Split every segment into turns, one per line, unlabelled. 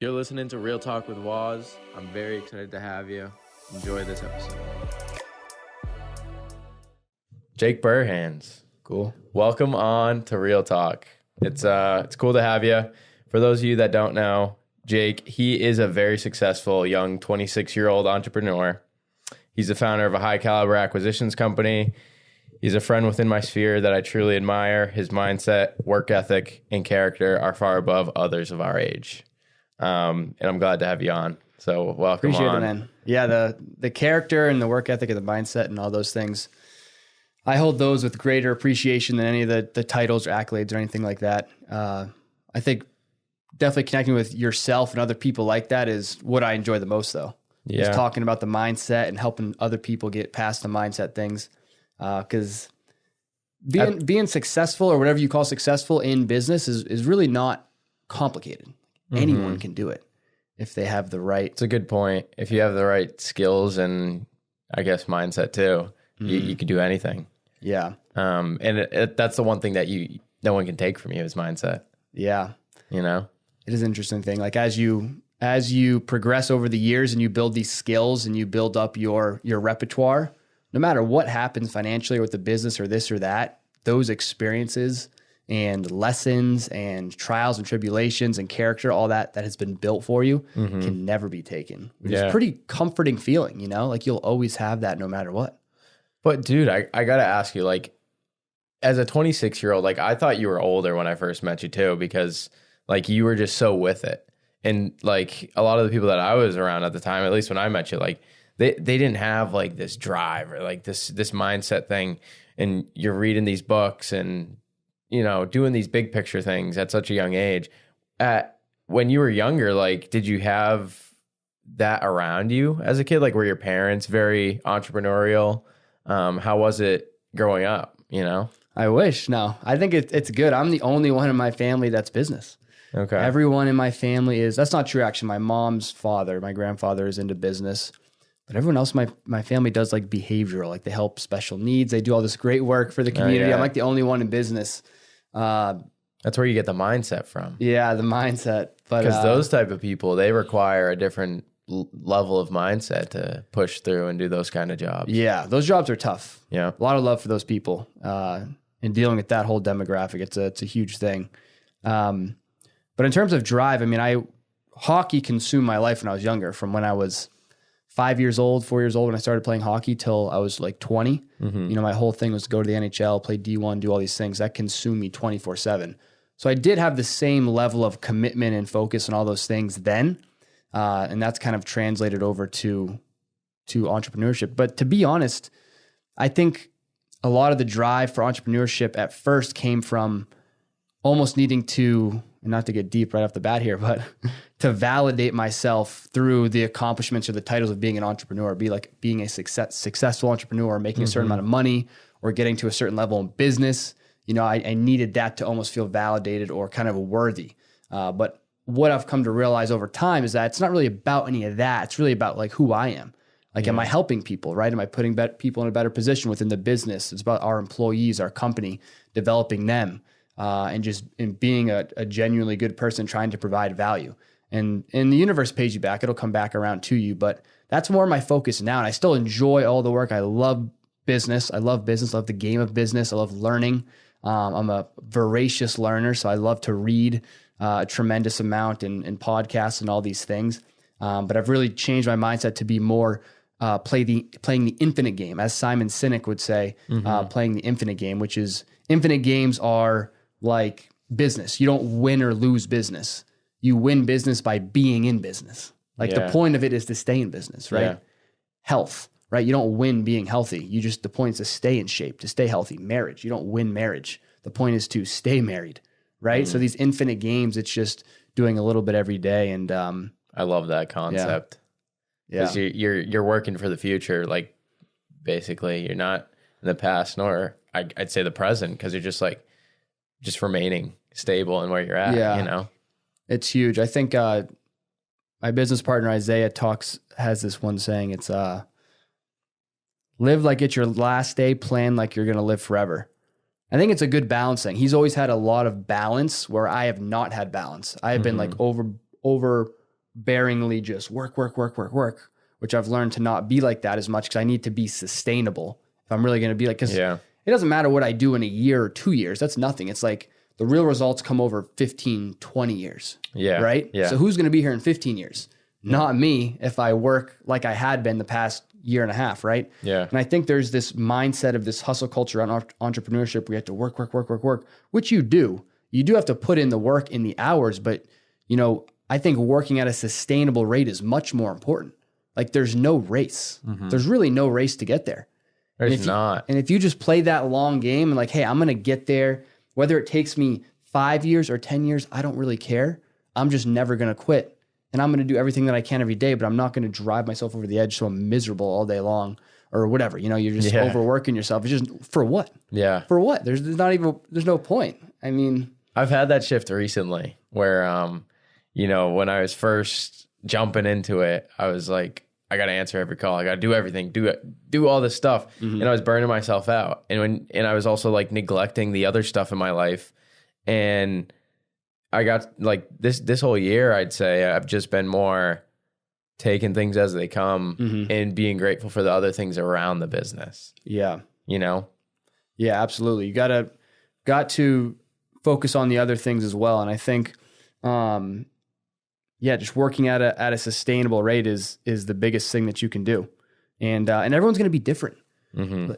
You're listening to Real Talk with Waz. I'm very excited to have you. Enjoy this episode. Jake Burhans.
Cool.
Welcome on to Real Talk. It's cool to have you. For those of you that don't know, Jake, he is a very successful young 26-year-old entrepreneur. He's the founder of a high caliber acquisitions company. He's a friend within my sphere that I truly admire. His mindset, work ethic, and character are far above others of our age. And I'm glad to have you on. So welcome.
Appreciate
on.
it, man. Yeah, the character and the work ethic and the mindset and all those things, I hold those with greater appreciation than any of the titles or accolades or anything like that. I think definitely connecting with yourself and other people like that is what I enjoy the most, though.
Yeah.
Just talking about the mindset and helping other people get past the mindset things. Because being successful or whatever you call successful in business is really not complicated. Anyone can do it if they have the right.
It's a good point. If you have the right skills and I guess mindset too, you can do anything.
Yeah.
And that's the one thing that no one can take from you is mindset.
Yeah.
You know,
it is an interesting thing. Like as you progress over the years and you build these skills and you build up your repertoire, no matter what happens financially or with the business or this or that, those experiences and lessons and trials and tribulations and character, all that has been built for you can never be taken. Which is a pretty comforting feeling, you know, like you'll always have that no matter what.
But dude, I got to ask you, like, as a 26-year-old, like I thought you were older when I first met you too, because like you were just so with it. And like a lot of the people that I was around at the time, at least when I met you, like they didn't have like this drive or like this mindset thing. And you're reading these books and, you know, doing these big picture things at such a young age. When you were younger, like, did you have that around you as a kid? Like, were your parents very entrepreneurial? How was it growing up, you know?
I wish. No, I think it's good. I'm the only one in my family that's business.
Okay.
Everyone in my family that's not true, actually. My mom's father, my grandfather is into business. But everyone else in my family does like behavioral, like they help special needs. They do all this great work for the community.
Oh, yeah.
I'm like the only one in business.
That's where you get the mindset from.
Yeah, the mindset. But
because those type of people, they require a different level of mindset to push through and do those kind of jobs.
Yeah, those jobs are tough.
Yeah,
a lot of love for those people. And dealing with that whole demographic, it's a huge thing. But in terms of drive, I mean, hockey consumed my life when I was younger. From when I was 4 years old when I started playing hockey till I was like 20. You know, my whole thing was to go to the NHL, play D1, do all these things. That consumed me 24/7. So I did have the same level of commitment and focus on all those things then. And that's kind of translated over to entrepreneurship. But to be honest, I think a lot of the drive for entrepreneurship at first came from almost needing to, and not to get deep right off the bat here, but to validate myself through the accomplishments or the titles of being an entrepreneur, being a successful entrepreneur, making a certain amount of money or getting to a certain level in business. You know, I needed that to almost feel validated or kind of worthy. But what I've come to realize over time is that it's not really about any of that. It's really about like who I am. Like, am I helping people, right? Am I putting people in a better position within the business? It's about our employees, our company, developing them. And being a genuinely good person trying to provide value. And the universe pays you back. It'll come back around to you. But that's more my focus now. And I still enjoy all the work. I love business. I love the game of business. I love learning. I'm a voracious learner, so I love to read a tremendous amount and podcasts and all these things. But I've really changed my mindset to be more playing the infinite game, as Simon Sinek would say, playing the infinite game, which is infinite games are like business. You don't win or lose business. You win business by being in business. Like the point of it is to stay in business, right? Yeah. Health, right? You don't win being healthy. The point is to stay in shape, to stay healthy. Marriage, you don't win marriage. The point is to stay married, right? So these infinite games, it's just doing a little bit every day. And
I love that concept. Yeah. Because you're working for the future. Like basically you're not in the past nor I'd say the present, because you're just remaining stable in where you're at, you know?
It's huge. I think my business partner, Isaiah, has this one saying, it's live like it's your last day, plan like you're going to live forever. I think it's a good balancing. He's always had a lot of balance where I have not had balance. I have been like over bearingly just work, which I've learned to not be like that as much because I need to be sustainable if I'm really going to be like, because it doesn't matter what I do in a year or 2 years. That's nothing. It's like the real results come over 15, 20 years.
Yeah.
Right?
Yeah.
So who's going to be here in 15 years? Not me if I work like I had been the past year and a half, right?
Yeah.
And I think there's this mindset of this hustle culture on entrepreneurship where you have to work, which you do. You do have to put in the work in the hours, but I think working at a sustainable rate is much more important. Like there's no race. There's really no race to get there.
There's not.
And if you just play that long game and like, hey, I'm going to get there, whether it takes me 5 years or 10 years, I don't really care. I'm just never going to quit. And I'm going to do everything that I can every day, but I'm not going to drive myself over the edge so I'm miserable all day long or whatever. You're just overworking yourself. It's just for what?
Yeah.
For what? There's no point. I mean,
I've had that shift recently where, when I was first jumping into it, I was like, I got to answer every call. I got to do everything, do all this stuff. And I was burning myself out. And I was also like neglecting the other stuff in my life. And I got like this whole year, I'd say I've just been more taking things as they come and being grateful for the other things around the business.
Yeah.
Yeah,
absolutely. You got to focus on the other things as well. And I think, just working at a sustainable rate is the biggest thing that you can do. And everyone's going to be different.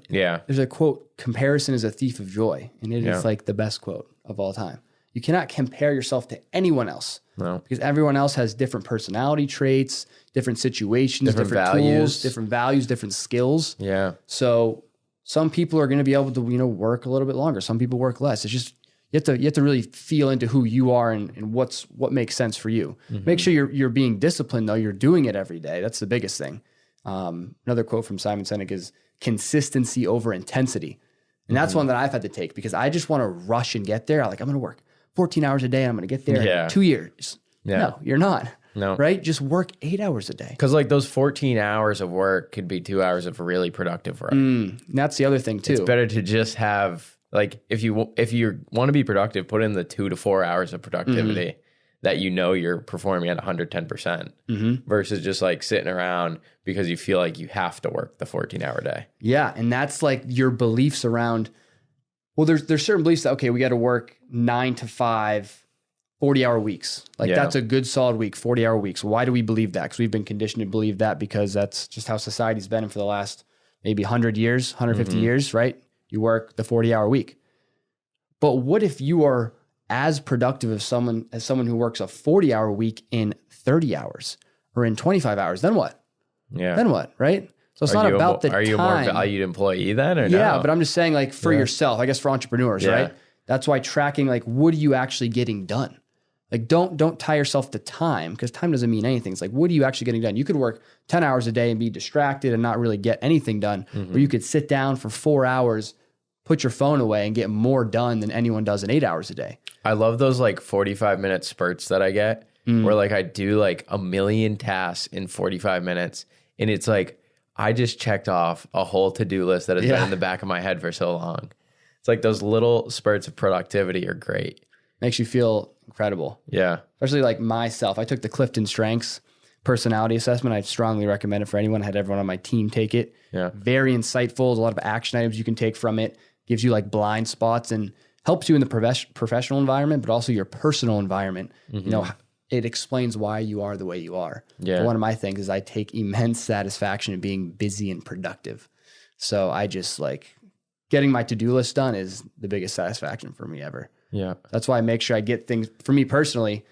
Yeah.
There's a quote, comparison is a thief of joy. And it is like the best quote of all time. You cannot compare yourself to anyone else.
No.
Because everyone else has different personality traits, different situations, different
values.
tools, different values, different skills.
Yeah.
So some people are going to be able to, work a little bit longer. Some people work less. It's just you have to really feel into who you are and what makes sense for you. Make sure you're being disciplined though. You're doing it every day. That's the biggest thing. Another quote from Simon Sinek is consistency over intensity. And that's one that I've had to take because I just want to rush and get there. I'm going to work 14 hours a day. I'm going to get there in 2 years.
Yeah.
No, you're not.
No.
Right? Just work 8 hours a day.
Because like those 14 hours of work could be 2 hours of really productive work.
And that's the other thing too.
It's better to just have like if you want to be productive, put in the 2 to 4 hours of productivity that you're performing at 110% versus just like sitting around because you feel like you have to work the 14-hour day.
Yeah, and that's like your beliefs around. Well, there's certain beliefs that okay, we got to work 9 to 5, 40-hour weeks. Like that's a good solid week, 40-hour weeks. Why do we believe that? Because we've been conditioned to believe that because that's just how society's been for the last maybe 100 years, 150 years, right? You work the 40-hour week. But what if you are as productive as someone who works a 40-hour week in 30 hours or in 25 hours? Then what?
Yeah.
Then what, right? So it's not about the time.
Are you a more valued employee then or no?
Yeah, but I'm just saying like for yourself, I guess for entrepreneurs, right? That's why tracking like what are you actually getting done? Like don't tie yourself to time because time doesn't mean anything. It's like what are you actually getting done? You could work 10 hours a day and be distracted and not really get anything done. Or you could sit down for 4 hours, put your phone away and get more done than anyone does in 8 hours a day.
I love those like 45-minute spurts that I get where like I do like a million tasks in 45 minutes and it's like I just checked off a whole to-do list that has been in the back of my head for so long. It's like those little spurts of productivity are great.
Makes you feel incredible.
Yeah.
Especially like myself. I took the Clifton Strengths personality assessment. I strongly recommend it for anyone. I had everyone on my team take it.
Yeah.
Very insightful. There's a lot of action items you can take from it. Gives you like blind spots and helps you in the professional environment, but also your personal environment. It explains why you are the way you are.
Yeah.
But one of my things is I take immense satisfaction in being busy and productive. So I just like getting my to-do list done is the biggest satisfaction for me ever.
Yeah.
That's why I make sure I get things, for me personally,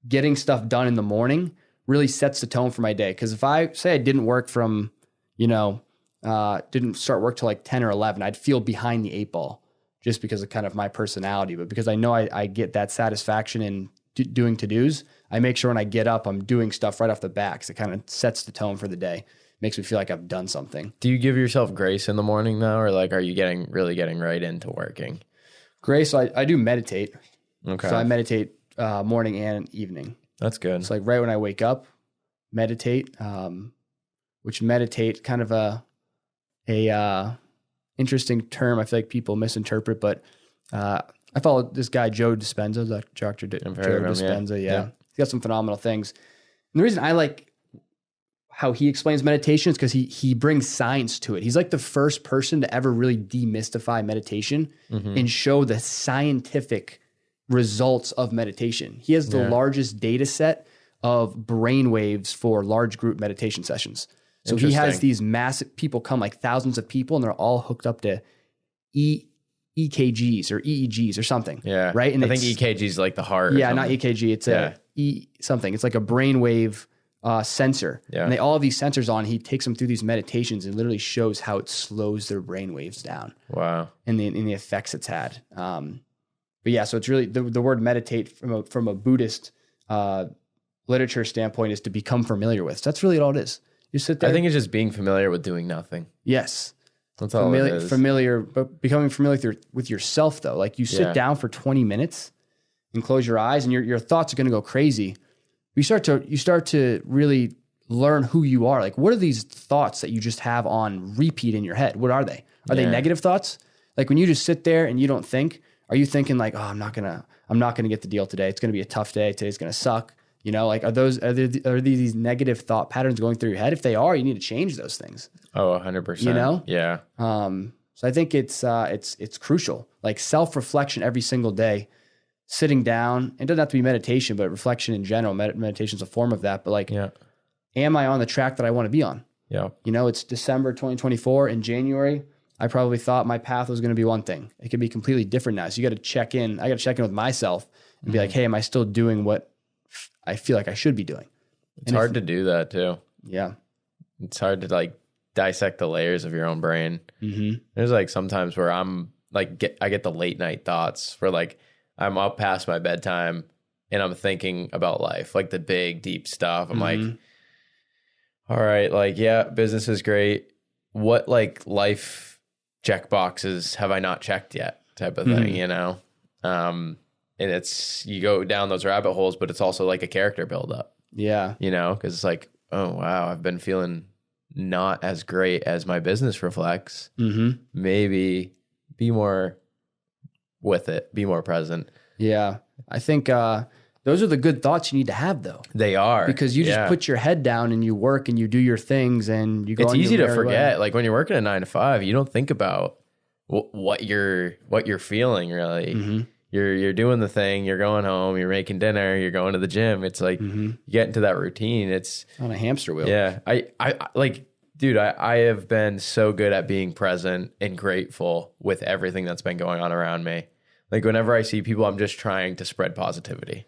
getting stuff done in the morning really sets the tone for my day. Because if I say I didn't work from, didn't start work till like 10 or 11, I'd feel behind the 8 ball just because of kind of my personality. But because I know I get that satisfaction in doing to-dos, I make sure when I get up, I'm doing stuff right off the bat because it kind of sets the tone for the day. Makes me feel like I've done something.
Do you give yourself grace in the morning though? Or like, are you really getting right into working?
Grace, I do meditate.
Okay.
So I meditate morning and evening.
That's good.
It's like right when I wake up, meditate, which meditate kind of a interesting term. I feel like people misinterpret, but I follow this guy, Joe Dispenza, Dr. Joe Dispenza. Yeah. He's got some phenomenal things. And the reason I like how he explains meditation is because he brings science to it. He's like the first person to ever really demystify meditation and show the scientific results of meditation. He has the largest data set of brain waves for large group meditation sessions. So he has these massive people come, like thousands of people, and they're all hooked up to EKGs or EEGs or something.
Yeah.
Right. And
I think EKG is like the heart.
Yeah, not EKG. It's a something. It's like a brainwave sensor. Yeah. And they all have these sensors on. He takes them through these meditations and literally shows how it slows their brain waves down.
Wow.
And the effects it's had. But yeah, so it's really the word meditate from a Buddhist literature standpoint is to become familiar with. So that's really all it is. You sit there.
I think it's just being familiar with doing nothing.
Yes.
That's all it is.
But becoming familiar with yourself though. Like you sit down for 20 minutes and close your eyes and your thoughts are going to go crazy. You start to really learn who you are. Like what are these thoughts that you just have on repeat in your head? What are they? Are they negative thoughts? Like when you just sit there and you don't think, are you thinking like, oh, I'm not gonna get the deal today. It's gonna be a tough day. Today's gonna suck. You know, like are these negative thought patterns going through your head? If they are, you need to change those things.
Oh, 100%.
You know?
Yeah.
So I think it's crucial. Like self-reflection every single day, sitting down. It doesn't have to be meditation, but reflection in general. Meditation is a form of that. But like, am I on the track that I want to be on?
Yeah.
You know, it's December 2024. In January, I probably thought my path was going to be one thing. It could be completely different now. So you got to check in. I got to check in with myself and be like, hey, am I still doing what I feel like I should be doing?
It's hard to do that too.
Yeah.
It's hard to like dissect the layers of your own brain.
Mm-hmm.
There's like sometimes where I'm like, I get the late night thoughts where like I'm up past my bedtime and I'm thinking about life, like the big, deep stuff. I'm like, all right, like, yeah, business is great. What like life check boxes have I not checked yet type of thing, you know? And it's, you go down those rabbit holes, but it's also like a character buildup.
Yeah.
You know, because it's like, oh, wow, I've been feeling not as great as my business reflects. Maybe be more with it, be more present.
Yeah. I think those are the good thoughts you need to have though.
They are.
Because you just put your head down and you work and you do your things and you go
It's
on
easy
your
to
merry
forget.
way.
Like when you're working a 9 to 5, you don't think about what you're feeling really. You're doing the thing, you're going home, you're making dinner, you're going to the gym. It's like you get into that routine. It's
on a hamster wheel.
Yeah. I like, dude, I have been so good at being present and grateful with everything that's been going on around me. Like whenever I see people, I'm just trying to spread positivity.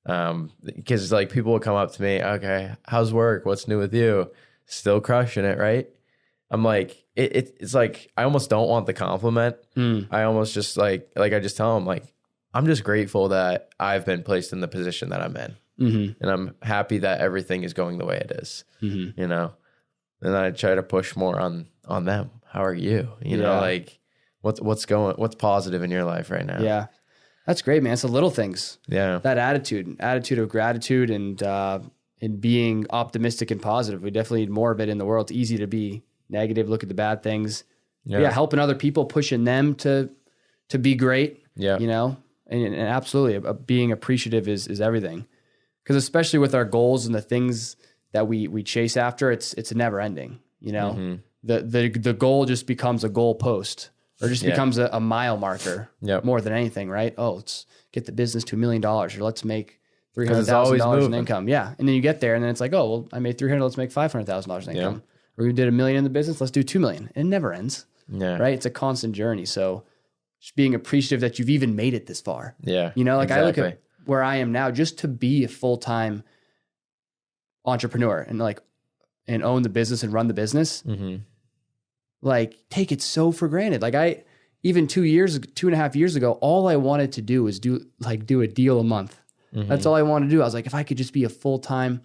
Because like people will come up to me, okay, how's work? What's new with you? Still crushing it, right? I'm like, it's like, I almost don't want the compliment. I almost just like I just tell them like, I'm just grateful that I've been placed in the position that I'm in. And I'm happy that everything is going the way it is, you know? And I try to push more on them. How are you? You know, like what's positive in your life right now?
Yeah. That's great, man. It's the little things.
Yeah.
That attitude of gratitude and being optimistic and positive. We definitely need more of it in the world. It's easy to be negative, look at the bad things. Yeah. Helping other people, pushing them to be great. Yeah. You know, and absolutely being appreciative is everything. Because especially with our goals and the things that we chase after, it's never ending. You know, the goal just becomes a goal post. Or just becomes a mile marker more than anything, right? Oh, let's get the business to $1 million, or let's make $300,000 in income. Yeah, and then you get there, and then it's like, oh, well, I made $300,000. Let's make $500,000 in income. Or we did $1 million in the business. Let's do $2 million. It never ends. Yeah, right. It's a constant journey. So, just being appreciative that you've even made it this far. Yeah, you know, like I look at where I am now, just to be a full-time entrepreneur and own the business and run the business. Like take it so for granted. Like even 2.5 years ago, all I wanted to do was do a deal a month. That's all I wanted to do. I was like, if I could just be a full-time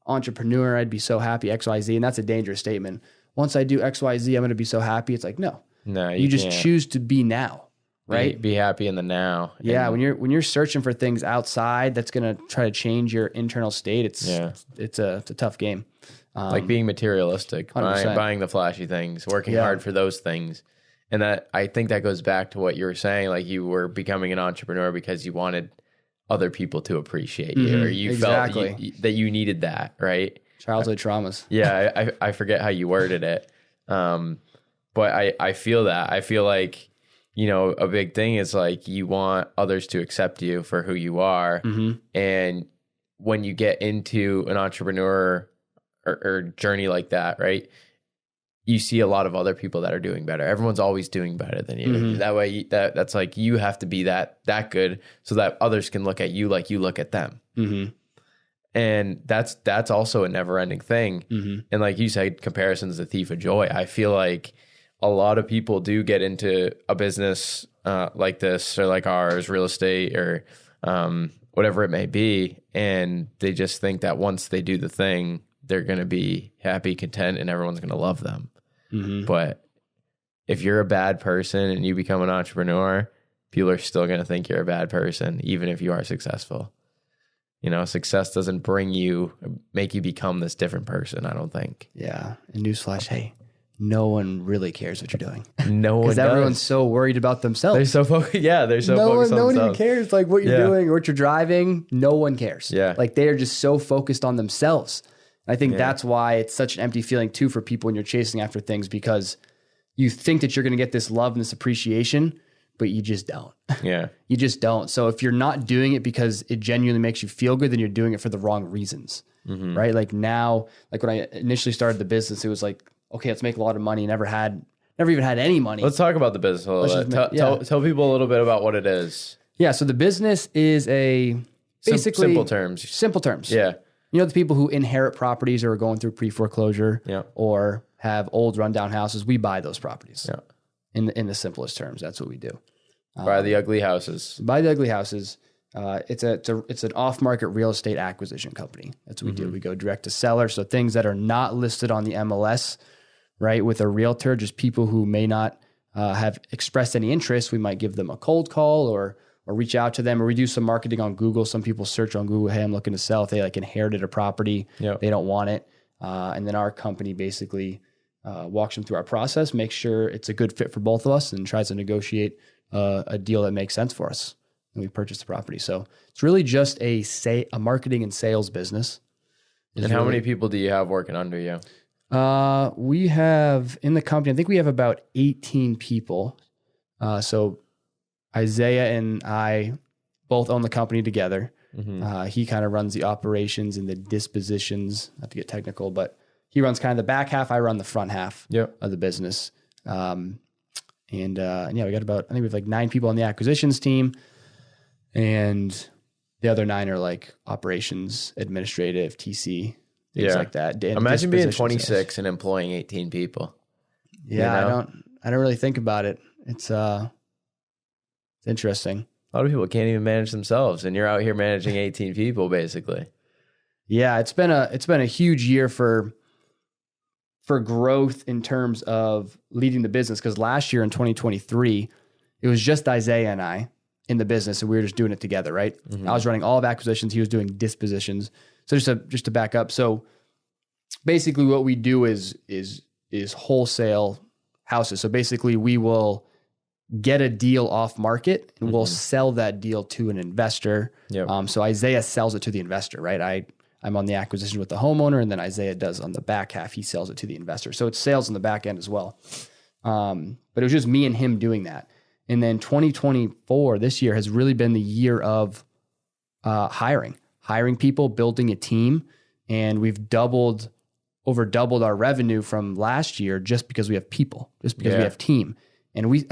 entrepreneur, I'd be so happy, XYZ. And that's a dangerous statement. Once I do XYZ, I'm going to be so happy. It's like, no, you just choose to be now, right? Be happy in the now. Yeah. When you're searching for things outside, that's going to try to change your internal state. It's a tough game. Like being materialistic, buying the flashy things, working hard for those things. And that, I think that goes back to what you were saying. Like you were becoming an entrepreneur because you wanted
other people to appreciate you, or you felt that you needed that, right?
Childhood traumas.
Yeah, I forget how you worded it. But I feel that. I feel like, a big thing is like you want others to accept you for who you are. And when you get into an entrepreneur or journey like that, right, you see a lot of other people that are doing better. Everyone's always doing better than you. That way, that's like you have to be that good so that others can look at you like you look at them. And that's also a never ending thing. And like you said, comparison's the thief of joy. I feel like a lot of people do get into a business like this or like ours, real estate or whatever it may be, and they just think that once they do the thing, they're going to be happy, content, and everyone's going to love them. But if you're a bad person and you become an entrepreneur, people are still going to think you're a bad person, even if you are successful. Success doesn't make you become this different person, I don't think.
Yeah. And newsflash, hey, no one really cares what you're doing.
No one does.
Because everyone's so worried about themselves.
They're so focused. Yeah, they're so focused on themselves.
No one even cares like what you're doing or what you're driving. No one cares.
Yeah.
Like they are just so focused on themselves. I think that's why it's such an empty feeling too for people when you're chasing after things, because you think that you're going to get this love and this appreciation, but you just don't.
Yeah.
You just don't. So if you're not doing it because it genuinely makes you feel good, then you're doing it for the wrong reasons, right? Like now, like when I initially started the business, it was like, okay, let's make a lot of money. Never even had any money.
Let's talk about the business a little bit. Tell people a little bit about what it is.
Yeah. So the business is basically
simple terms.
Simple terms.
Yeah.
The people who inherit properties or are going through pre-foreclosure or have old rundown houses, we buy those properties. Yeah. In the simplest terms, that's what we do.
Buy the ugly houses.
Buy the ugly houses. It's an off-market real estate acquisition company. That's what we do. We go direct to seller. So things that are not listed on the MLS, right, with a realtor, just people who may not have expressed any interest. We might give them a cold call or reach out to them, or we do some marketing on Google. Some people search on Google, hey, I'm looking to sell. If they like inherited a property, they don't want it. And then our company basically walks them through our process, makes sure it's a good fit for both of us, and tries to negotiate a deal that makes sense for us. And we purchase the property. So it's really just a marketing and sales business.
And how many people do you have working under you?
We have in the company, I think we have about 18 people. So Isaiah and I both own the company together. He kind of runs the operations and the dispositions. Not to get technical, but he runs kind of the back half. I run the front half of the business. We got about, I think we have like 9 people on the acquisitions team, and the other 9 are like operations, administrative, TC, things like that.
Imagine being 26 and employing 18 people.
Yeah. I don't really think about it. It's interesting.
A lot of people can't even manage themselves, and you're out here managing 18 people basically.
Yeah. It's been a huge year for growth in terms of leading the business. Cause last year in 2023, it was just Isaiah and I in the business, and we were just doing it together. Right. I was running all of acquisitions. He was doing dispositions. So just to back up. So basically what we do is wholesale houses. So basically we will get a deal off market and we'll sell that deal to an investor. So Isaiah sells it to the investor, right? I'm on the acquisition with the homeowner, and then Isaiah does on the back half. He sells it to the investor. So it's sales on the back end as well. But it was just me and him doing that. And then 2024, this year, has really been the year of hiring people, building a team. And we've over doubled our revenue from last year just because we have people, just because we have team. And we,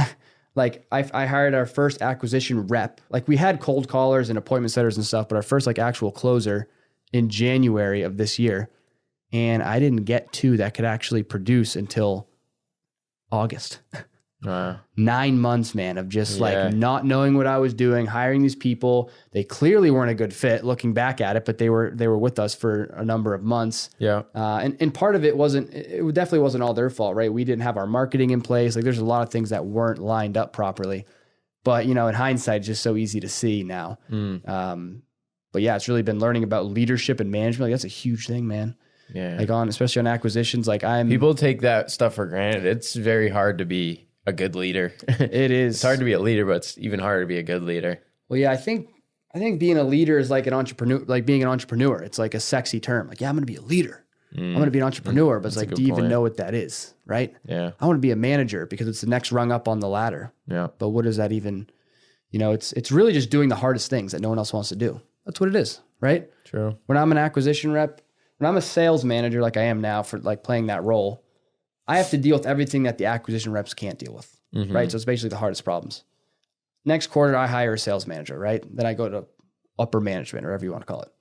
I hired our first acquisition rep. Like we had cold callers and appointment setters and stuff, but our first actual closer in January of this year. And I didn't get 2 that could actually produce until August. 9 months, man, of just not knowing what I was doing, hiring these people. They clearly weren't a good fit looking back at it, but they were with us for a number of months. Yeah. And part of it definitely wasn't all their fault, right? We didn't have our marketing in place. Like there's a lot of things that weren't lined up properly, but in hindsight, it's just so easy to see now. But yeah, it's really been learning about leadership and management. Like, that's a huge thing, man. Yeah. Especially on acquisitions, people take that stuff for granted. It's very hard to be a good leader. It is. It's hard to be a leader, but it's even harder to be a good leader. Well, yeah, I think I think being a leader is like an entrepreneur, like being an entrepreneur. It's like a sexy term. Like, yeah, I'm going to be a leader. I'm going to be an entrepreneur, but it's like, do you even know what that is? Right?
Yeah.
I want to be a manager because it's the next rung up on the ladder.
Yeah.
But what does that even, it's really just doing the hardest things that no one else wants to do. That's what it is. Right?
True.
When I'm an acquisition rep, when I'm a sales manager, like I am now for like playing that role, I have to deal with everything that the acquisition reps can't deal with. Right? So it's basically the hardest problems. Next quarter, I hire a sales manager, right? Then I go to upper management or whatever you want to call it.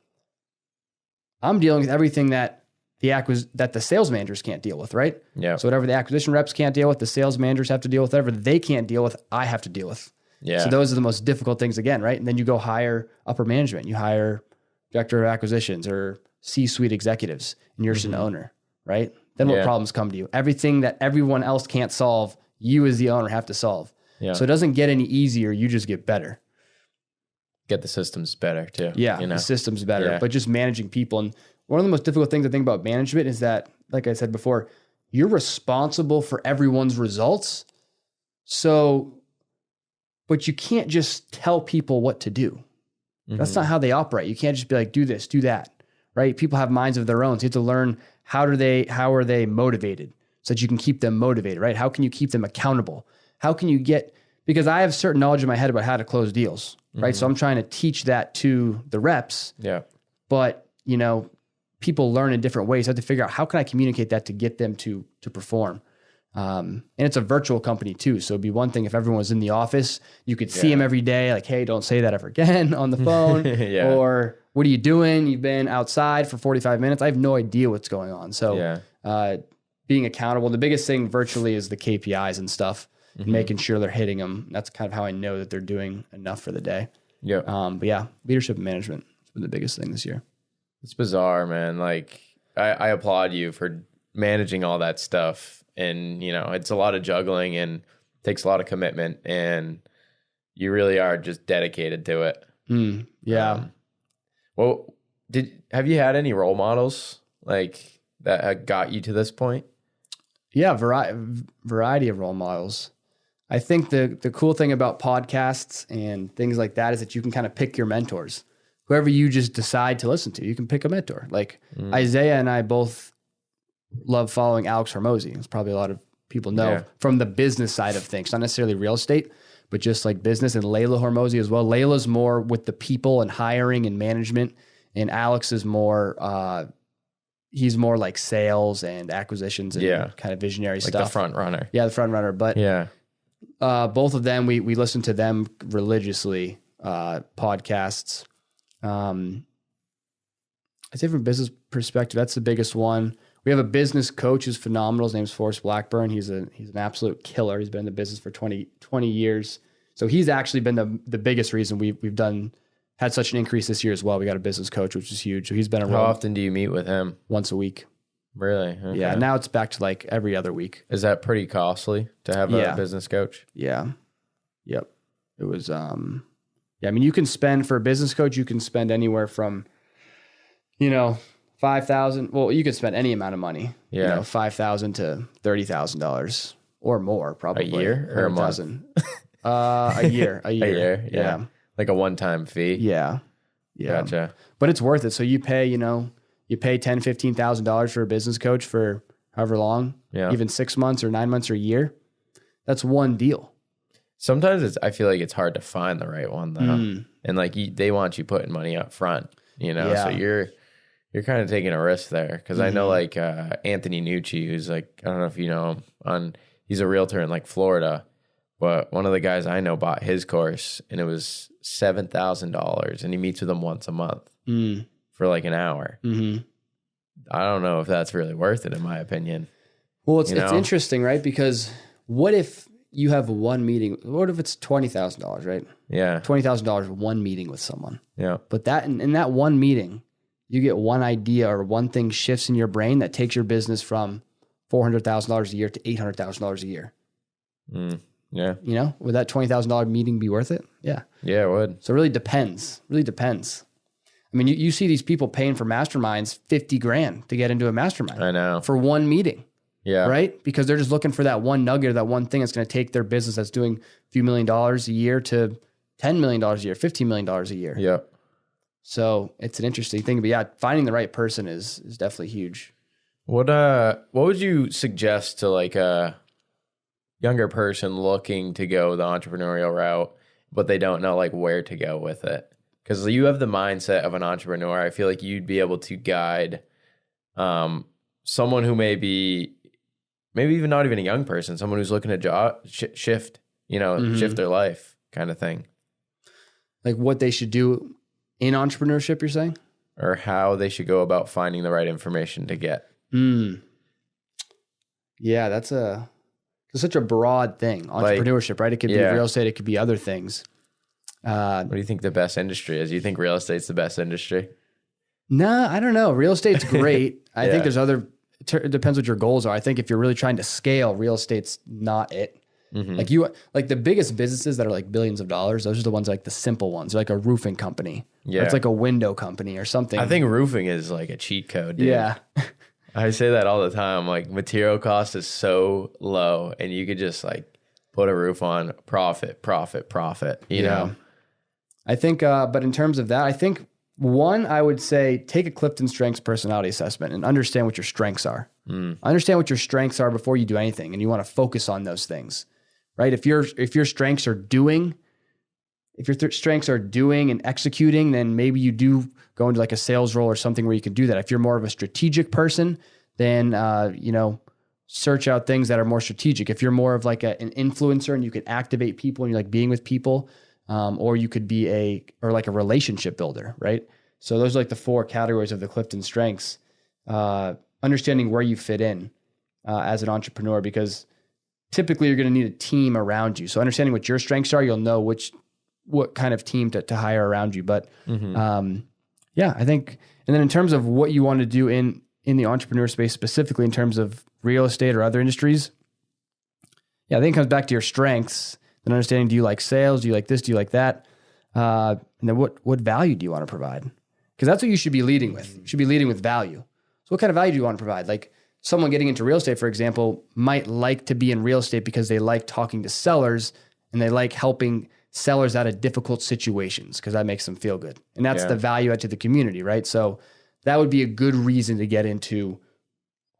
I'm dealing with everything that the sales managers can't deal with, right?
Yeah.
So whatever the acquisition reps can't deal with, the sales managers have to deal with. Whatever they can't deal with, I have to deal with.
Yeah.
So those are the most difficult things again, right? And then you go hire upper management. You hire director of acquisitions or C-suite executives, and you're just an owner, right? Then what problems come to you? Everything that everyone else can't solve, you as the owner have to solve.
Yeah.
So it doesn't get any easier. You just get better.
Get the systems better too.
Yeah, the system's better, but just managing people. And one of the most difficult things I think about management is that, like I said before, you're responsible for everyone's results. So, but you can't just tell people what to do. That's not how they operate. You can't just be like, do this, do that, right? People have minds of their own. So you have to learn how are they motivated so that you can keep them motivated, right? How can you keep them accountable? How can you because I have certain knowledge in my head about how to close deals, right? So I'm trying to teach that to the reps.
Yeah.
But, people learn in different ways. I have to figure out how can I communicate that to get them to perform. And it's a virtual company too. So it'd be one thing if everyone was in the office, you could see them every day, like, hey, don't say that ever again on the phone. Or what are you doing? You've been outside for 45 minutes. I have no idea what's going on. So being accountable, the biggest thing virtually is the KPIs and stuff, and making sure they're hitting them. That's kind of how I know that they're doing enough for the day.
Yeah.
But yeah, leadership and management has been the biggest thing this year.
It's bizarre, man. Like I applaud you for managing all that stuff. And, it's a lot of juggling and takes a lot of commitment, and you really are just dedicated to it.
Yeah.
Well, have you had any role models like that got you to this point?
Yeah. Variety of role models. I think the cool thing about podcasts and things like that is that you can kind of pick your mentors. Whoever you just decide to listen to, you can pick a mentor. Like Isaiah and I both love following Alex Hormozy. It's probably a lot of people know from the business side of things, not necessarily real estate, but just like business, and Layla Hormozy as well. Layla's more with the people and hiring and management, and Alex is more, he's more like sales and acquisitions and kind of visionary stuff.
Like the front runner.
Yeah, the front runner. But both of them, we listen to them religiously, podcasts. I'd say from a business perspective, that's the biggest one. We have a business coach who's phenomenal. His name's Forrest Blackburn. He's an absolute killer. He's been in the business for 20 years. So he's actually been the biggest reason we've had such an increase this year as well. We got a business coach, which is huge. So he's been around.
How often do you meet with him?
Once a week.
Really? Okay.
Yeah. Now it's back to like every other week.
Is that pretty costly to have a business coach?
Yeah. Yep. It was, I mean, you can spend for a business coach, you can spend anywhere from, $5,000. Well, you could spend any amount of money. Yeah. $5,000 to $30,000 or more, probably.
A year or a month?
A year.
A year. Yeah. Like a one-time fee.
Yeah.
Gotcha.
But it's worth it. So you pay, $10,000, $15,000 for a business coach for however long, even 6 months or 9 months or a year. That's one deal.
Sometimes I feel like it's hard to find the right one though. And like they want you putting money up front, so you're kind of taking a risk there. Cause I know like, Anthony Nucci, who's like, I don't know if you know him, he's a realtor in like Florida, but one of the guys I know bought his course and it was $7,000 and he meets with him once a month for like an hour. I don't know if that's really worth it in my opinion.
Well, it's interesting, right? Because what if you have one meeting? What if it's $20,000, right? Yeah. $20,000, one meeting with someone. Yeah. But that in that one meeting, you get one idea or one thing shifts in your brain that takes your business from $400,000 a year to $800,000 a year. Yeah. Would that $20,000 meeting be worth it? Yeah. Yeah, it would. So it really depends. I mean, you see these people paying for masterminds $50,000 to get into a mastermind. I know. For one meeting. Yeah. Right? Because they're just looking for that one nugget or that one thing that's going to take their business that's doing a few $1 million a year to $10 million a year, $15 million a year.
Yep.
So it's an interesting thing. But yeah, finding the right person is definitely huge.
What would you suggest to like a younger person looking to go the entrepreneurial route, but they don't know like where to go with it? Because you have the mindset of an entrepreneur. I feel like you'd be able to guide someone who maybe even not even a young person, someone who's looking to shift, shift their life kind of thing.
Like what they should do in entrepreneurship, you're saying?
Or how they should go about finding the right information to get.
Yeah, that's such a broad thing. Entrepreneurship, right? It could be real estate. It could be other things.
What do you think the best industry is? You think real estate's the best industry?
Nah, I don't know. Real estate's great. I think there's it depends what your goals are. I think if you're really trying to scale, real estate's not it. Like the biggest businesses that are like billions of dollars, those are the ones like the simple ones, like a roofing company. Yeah. Or it's like a window company or something.
I think roofing is like a cheat code, dude.
Yeah.
I say that all the time. Like material cost is so low and you could just like put a roof on, profit, you know?
I think, but in terms of that, I think one, I would say take a Clifton Strengths personality assessment and understand what your strengths are. Understand what your strengths are before you do anything. And you want to focus on those things, right? If your strengths are doing and executing, then maybe you do go into like a sales role or something where you can do that. If you're more of a strategic person, then, search out things that are more strategic. If you're more of like an influencer and you can activate people and you like being with people, or you could be a relationship builder, right? So those are like the 4 categories of the Clifton Strengths. Understanding where you fit in as an entrepreneur, because typically you're going to need a team around you. So understanding what your strengths are, you'll know what kind of team to hire around you. But I think, and then in terms of what you want to do in the entrepreneur space, specifically in terms of real estate or other industries, I think it comes back to your strengths and understanding, do you like sales? Do you like this? Do you like that? And then what value do you want to provide? Because that's what you should be leading with. You should be leading with value. So what kind of value do you want to provide? Like someone getting into real estate, for example, might like to be in real estate because they like talking to sellers and they like helping sellers out of difficult situations because that makes them feel good. And that's the value add to the community, right? So that would be a good reason to get into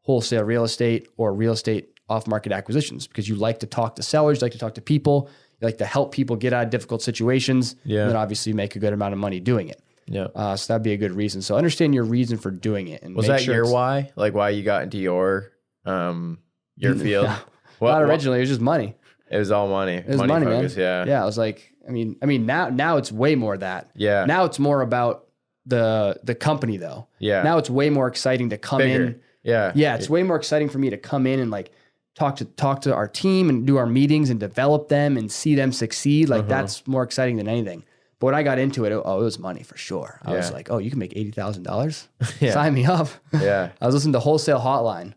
wholesale real estate or real estate off-market acquisitions, because you like to talk to sellers, you like to talk to people, you like to help people get out of difficult situations, and then obviously make a good amount of money doing it. Yeah. So that'd be a good reason. So understand your reason for doing it. And
was that your why? Like why you got into your field?
Not originally. It was just money.
It was all money.
It was money,
focus,
man. Yeah. I was like, I mean, now it's way more that.
Yeah.
Now it's more about the company though.
Yeah.
Now it's way more exciting to come in.
Yeah.
Yeah. It's way more exciting for me to come in and like talk to our team and do our meetings and develop them and see them succeed. Like that's more exciting than anything. But when I got into it, it was money for sure. I was like, oh, you can make $80,000? Sign me up.
Yeah.
I was listening to Wholesale Hotline.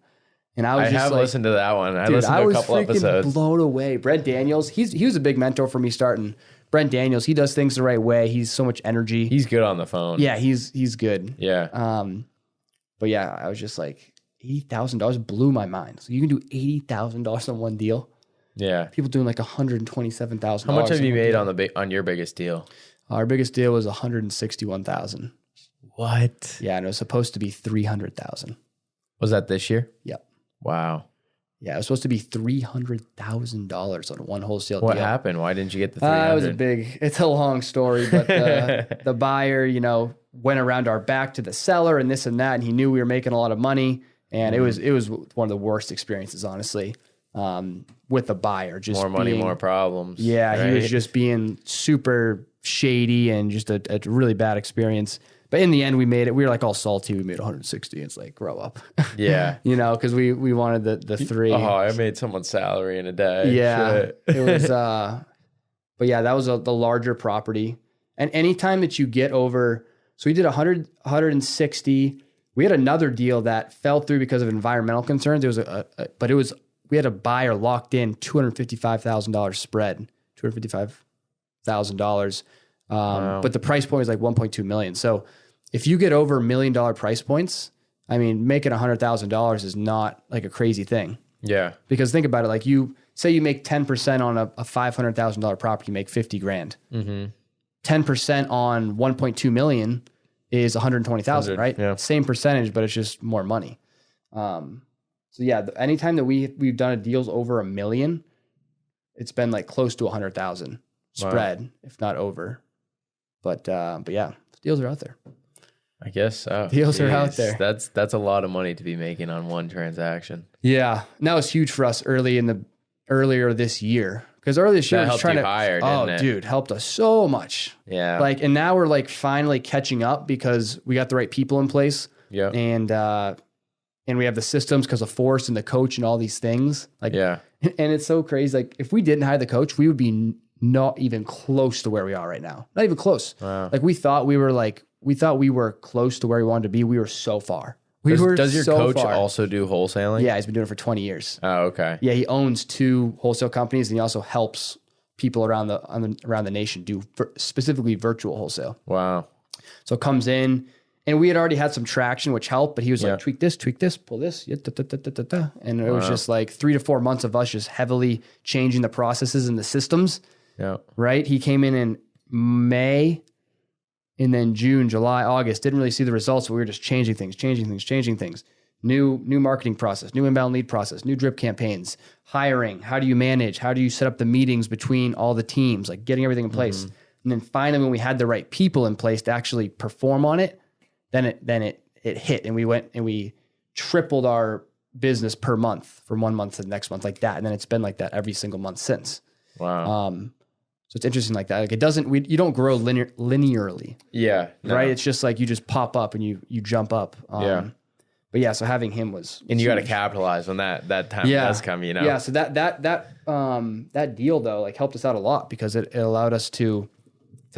And I have
listened to that one. I listened to a couple episodes. I was
blown away. Brent Daniels, he was a big mentor for me starting. Brent Daniels, he does things the right way. He's so much energy.
He's good on the phone.
Yeah, he's good.
Yeah.
But yeah, I was just like, $80,000 blew my mind. So you can do $80,000 on one deal.
Yeah.
People doing like $127,000.
How much have you made on your biggest deal?
Our biggest deal was $161,000.
What?
Yeah, and it was supposed to be $300,000.
Was that this year?
Yep.
Wow.
Yeah, it was supposed to be $300,000 on one wholesale deal.
What happened? Why didn't you get the 300?
It's a long story, but the buyer, went around our back to the seller and this and that, and he knew we were making a lot of money, and it was one of the worst experiences, honestly, with the buyer. Just
more money, more problems.
Yeah,
right?
He was just being super shady and just a really bad experience. But in the end, we made it. We were like all salty. We made 160. It's like, grow up.
Yeah.
Because we wanted the 3.
Oh, I made someone's salary in a day.
Yeah. Shit. It was, but yeah, that was the larger property. And anytime that you get over, so we did 160. We had another deal that fell through because of environmental concerns. It was we had a buyer locked in $255,000 spread, $255,000. Wow. But the price point was like 1.2 million. So if you get over $1 million price points, I mean, making $100,000 is not like a crazy thing.
Yeah.
Because think about it, like say you make 10% on a $500,000 property, you make 50 grand. 10% on 1.2 million is 120,000, right?
Yeah.
Same percentage, but it's just more money. So yeah, anytime that we've done a deals over $1 million, it's been like close to 100,000 spread, if not over. But yeah, deals are out there.
I guess so.
Deals are out there.
That's a lot of money to be making on one transaction.
Yeah, and that was huge for us earlier this year. Because earlier this year,
That helped you hire, didn't it?
Dude, helped us so much.
Yeah.
Like, and now we're like finally catching up because we got the right people in place.
Yeah.
And we have the systems because of Force and the coach and all these things. Like,
yeah.
And it's so crazy. Like, if we didn't hire the coach, we would be not even close to where we are right now. Not even close.
Wow.
Like, we thought we were close to where we wanted to be. We were so far.
Does your coach also do wholesaling?
Yeah, he's been doing it for 20 years.
Oh, okay.
Yeah, he owns 2 wholesale companies, and he also helps people around the nation do specifically virtual wholesale.
Wow.
So it comes in, and we had already had some traction, which helped, but he was like, tweak this, pull this, and it was just like 3 to 4 months of us just heavily changing the processes and the systems.
Yeah.
Right? He came in May, and then June, July, August, didn't really see the results, but we were just changing things. New marketing process, new inbound lead process, new drip campaigns, hiring. How do you manage? How do you set up the meetings between all the teams? Like getting everything in place. And then finally, when we had the right people in place to actually perform on it, then it hit, and we went and we tripled our business per month from 1 month to the next month, like that. And then it's been like that every single month since.
Wow.
So it's interesting like that. Like you don't grow linearly.
Yeah. No.
Right. It's just like you just pop up and you jump up.
Yeah.
But yeah, so having him was
and you got to capitalize when that time does come, you know?
Yeah. So that deal though, like helped us out a lot because it allowed us to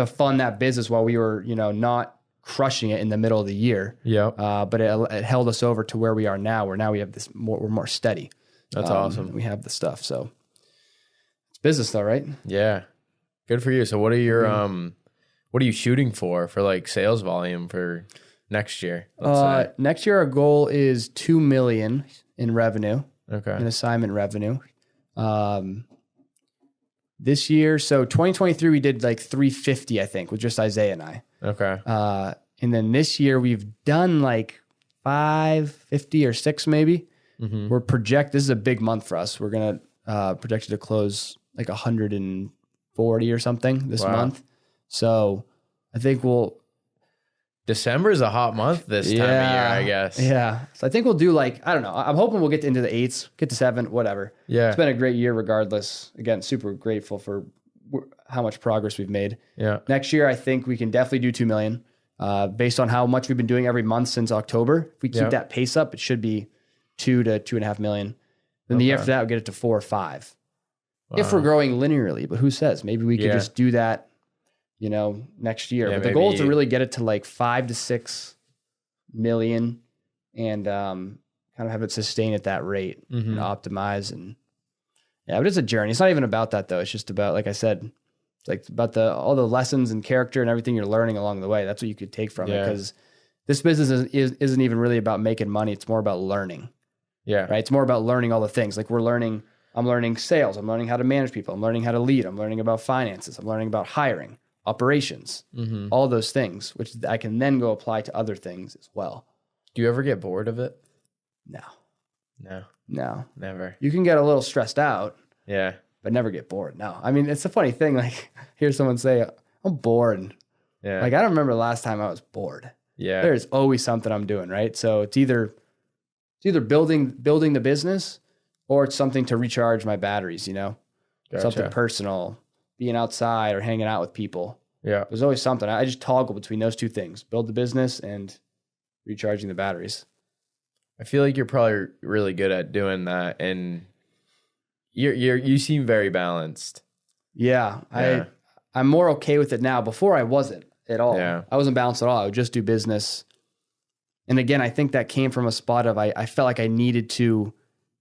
fund that business while we were, not crushing it in the middle of the year.
Yeah.
But it held us over to where we are now, where now we have we're more steady.
That's awesome.
We have the stuff. So it's business though, right?
Yeah. Good for you. So what are your what are you shooting for like sales volume for next year?
Next year our goal is 2 million in revenue.
Okay.
In assignment revenue. This year, so 2023 we did like 350, I think, with just Isaiah and I.
Okay.
And then this year we've done like 550 or 6 maybe.
Mm-hmm.
This is a big month for us. We're gonna project to close like 140 or something this month. So I think
December is a hot month this time of year, I guess.
Yeah. So I think we'll do like, I don't know. I'm hoping we'll get into the 8s, get to 7, whatever.
Yeah.
It's been a great year regardless. Again, super grateful for how much progress we've made.
Yeah.
Next year, I think we can definitely do 2 million based on how much we've been doing every month since October. If we keep that pace up, it should be 2 to 2.5 million. Then the year after that, we'll get it to 4 or 5. Wow. If we're growing linearly, but who says? Maybe we could just do that next year. But the goal is to really get it to like 5 to 6 million and kind of have it sustain at that rate and optimize. And but it's a journey. It's not even about that though. It's just about, like I said, it's like about all the lessons and character and everything you're learning along the way. That's what you could take from it, because this business isn't even really about making money. It's more about learning. Yeah. Right. It's more about learning all the things. Like I'm learning sales. I'm learning how to manage people. I'm learning how to lead. I'm learning about finances. I'm learning about hiring, operations, all those things, which I can then go apply to other things as well.
Do you ever get bored of it?
No,
never.
You can get a little stressed out.
Yeah.
But never get bored. No. I mean, it's a funny thing. Like, hear someone say, I'm bored. Yeah. Like, I don't remember the last time I was bored. Yeah. There's always something I'm doing, right? So it's either building the business, or it's something to recharge my batteries, Gotcha. Something personal, being outside or hanging out with people. Yeah. There's always something. I just toggle between those two things: build the business and recharging the batteries.
I feel like you're probably really good at doing that, and you seem very balanced. Yeah. I'm more okay with it now. Before I wasn't at all. Yeah. I wasn't balanced at all. I would just do business. And again, I think that came from a spot of I felt like I needed to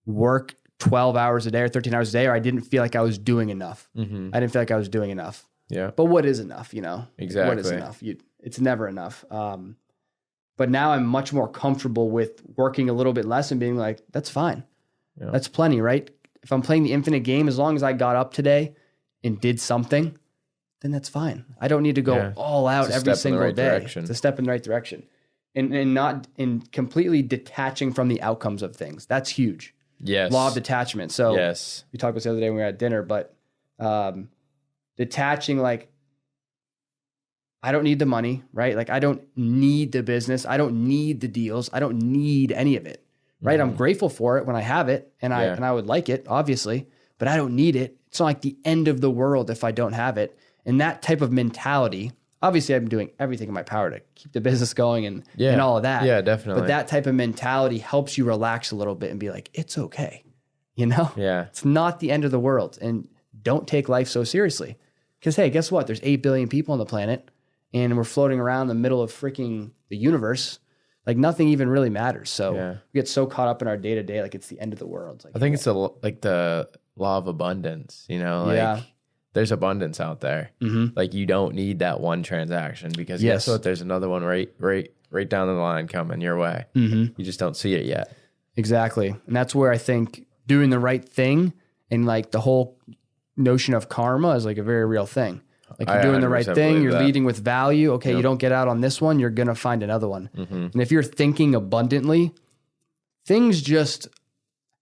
work 12 hours a day or 13 hours a day, or I didn't feel like I was doing enough. I didn't feel like I was doing enough. Yeah. But what is enough, Exactly. What is enough? It's never enough. But now I'm much more comfortable with working a little bit less and being like, that's fine. Yeah. That's plenty, right?
if I'm playing the infinite game, as long as I got up today and did something, then that's fine. I don't need to go all out every single day.
Direction.
It's a step in the right direction. And not in completely detaching from the outcomes of things. That's huge.
Yes.
Law of detachment. So
yes.
we talked about this the other day when we were at dinner, but detaching, like, I don't need the money, right? Like, I don't need the business. I don't need the deals. I don't need any of it, right? I'm grateful for it when I have it, and I would like it, obviously, but I don't need it. It's not like the end of the world if I don't have it. And that type of mentality, obviously I've been doing everything in my power to keep the business going and all of that.
Yeah, definitely.
But that type of mentality helps you relax a little bit and be like, it's okay. You know?
Yeah.
It's not the end of the world. And don't take life so seriously. Because, hey, guess what? There's 8 billion people on the planet, and we're floating around in the middle of freaking the universe. Like, nothing even really matters. So we get so caught up in our day to day, like it's the end of the world. Like,
I think it's like the law of abundance, you know, like there's abundance out there. Like, you don't need that one transaction because guess what? There's another one right down the line coming your way. You just don't see it yet.
Exactly. And that's where I think doing the right thing and like the whole notion of karma is like a very real thing. Like, you're doing the right thing, you're leading with value. Okay, you don't get out on this one, you're going to find another one. And if you're thinking abundantly, things just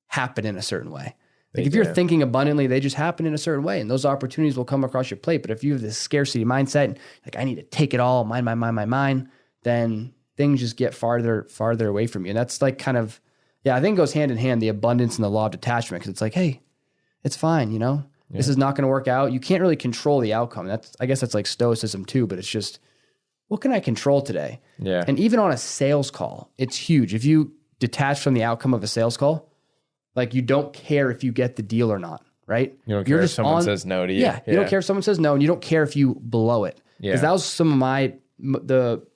happen in a certain way. Like, if you're thinking abundantly, they just happen in a certain way, and those opportunities will come across your plate. But if you have this scarcity mindset, like, I need to take it all, mine, then things just get farther away from you. And that's like kind of, I think it goes hand in hand, the abundance and the law of detachment. Because it's like, hey, it's fine, you know? This is not going to work out. You can't really control the outcome. I guess that's like stoicism too, but it's just, what can I control today? Yeah. And even on a sales call, it's huge. If you detach from the outcome of a sales call, like, you don't care if you get the deal or not, right?
You don't care if someone says no to you.
Yeah. You don't care if someone says no, and you don't care if you blow it. Because that was some of the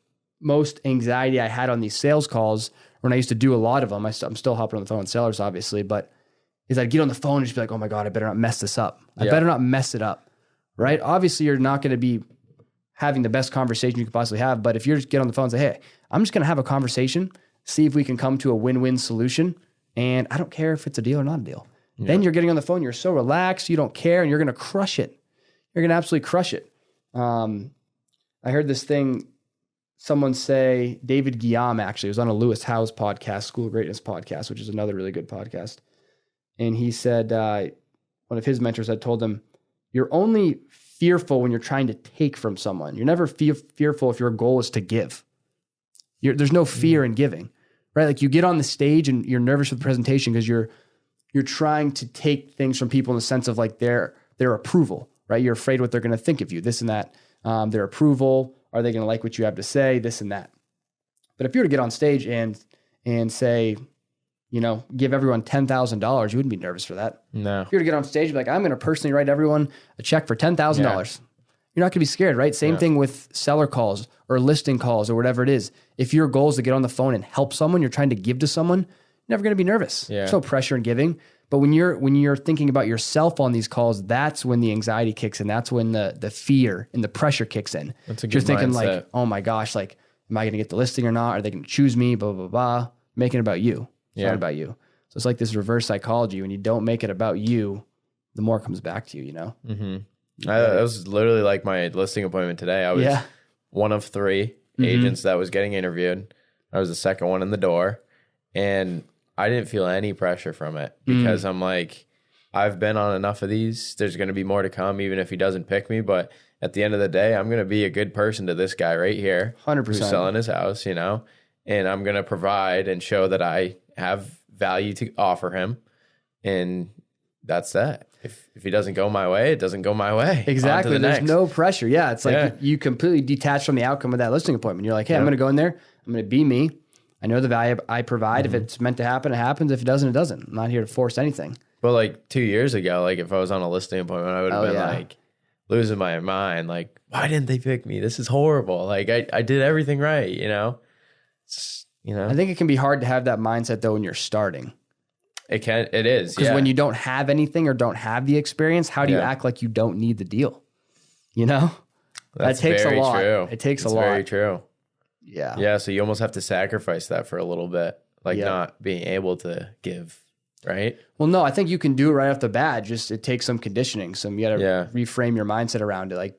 most anxiety I had on these sales calls when I used to do a lot of them. I'm still hopping on the phone with sellers, obviously, but is I'd get on the phone and just be like, oh my God, I better not mess this up. I better not mess it up, right? Obviously, you're not going to be having the best conversation you could possibly have, but if you just get on the phone and say, hey, I'm just going to have a conversation, see if we can come to a win-win solution, and I don't care if it's a deal or not a deal. Then you're getting on the phone, you're so relaxed, you don't care, and you're going to crush it. You're going to absolutely crush it. I heard this thing, someone say, David Guillaume actually, was on a Lewis Howes podcast, School of Greatness podcast, which is another really good podcast. And he said, one of his mentors had told him, you're only fearful when you're trying to take from someone. You're never fearful if your goal is to give. There's no fear in giving, right? Like, you get on the stage and you're nervous for the presentation because you're trying to take things from people in the sense of like their approval, right? You're afraid what they're going to think of you, this and that. Their approval, are they going to like what you have to say, this and that. But if you were to get on stage and say, you know, give everyone $10,000, you wouldn't be nervous for that.
No.
If you were to get on stage and be like, I'm going to personally write everyone a check for $10,000. You're not going to be scared, right? Same thing with seller calls or listing calls or whatever it is. If your goal is to get on the phone and help someone, you're trying to give to someone, you're never going to be nervous. There's no pressure in giving. But when you're thinking about yourself on these calls, that's when the anxiety kicks in. That's when the fear and the pressure kicks in.
That's a good
You're thinking
mindset.
like, oh my gosh, like, am I going to get the listing or not? Are they going to choose me? Blah, blah, blah. Making it about you. It's not about you. So it's like this reverse psychology. When you don't make it about you, the more comes back to you, you know?
That was literally like my listing appointment today. I was one of 3 agents that was getting interviewed. I was the second one in the door, and I didn't feel any pressure from it because I'm like, I've been on enough of these. There's going to be more to come, even if he doesn't pick me. But at the end of the day, I'm going to be a good person to this guy right here,
100%,
who's selling his house, you know, and I'm going to provide and show that I have value to offer him. And that's that. If he doesn't go my way, it doesn't go my way.
Exactly. There's no pressure. Yeah. It's like you completely detach from the outcome of that listing appointment. You're like, hey, I'm going to go in there. I'm going to be me. I know the value I provide. If it's meant to happen, it happens. If it doesn't, it doesn't. I'm not here to force anything.
But like 2 years ago, like if I was on a listing appointment, I would have been like losing my mind. Like, why didn't they pick me? This is horrible. Like I did everything right, you know?
I think it can be hard to have that mindset though when you're starting.
It is.
Because when you don't have anything or don't have the experience, how do you act like you don't need the deal? You know?
That takes a lot. True.
It takes a lot.
Very true.
Yeah.
Yeah. So you almost have to sacrifice that for a little bit, like not being able to give right?
Well, no, I think you can do it right off the bat. Just it takes some conditioning. You got to reframe your mindset around it.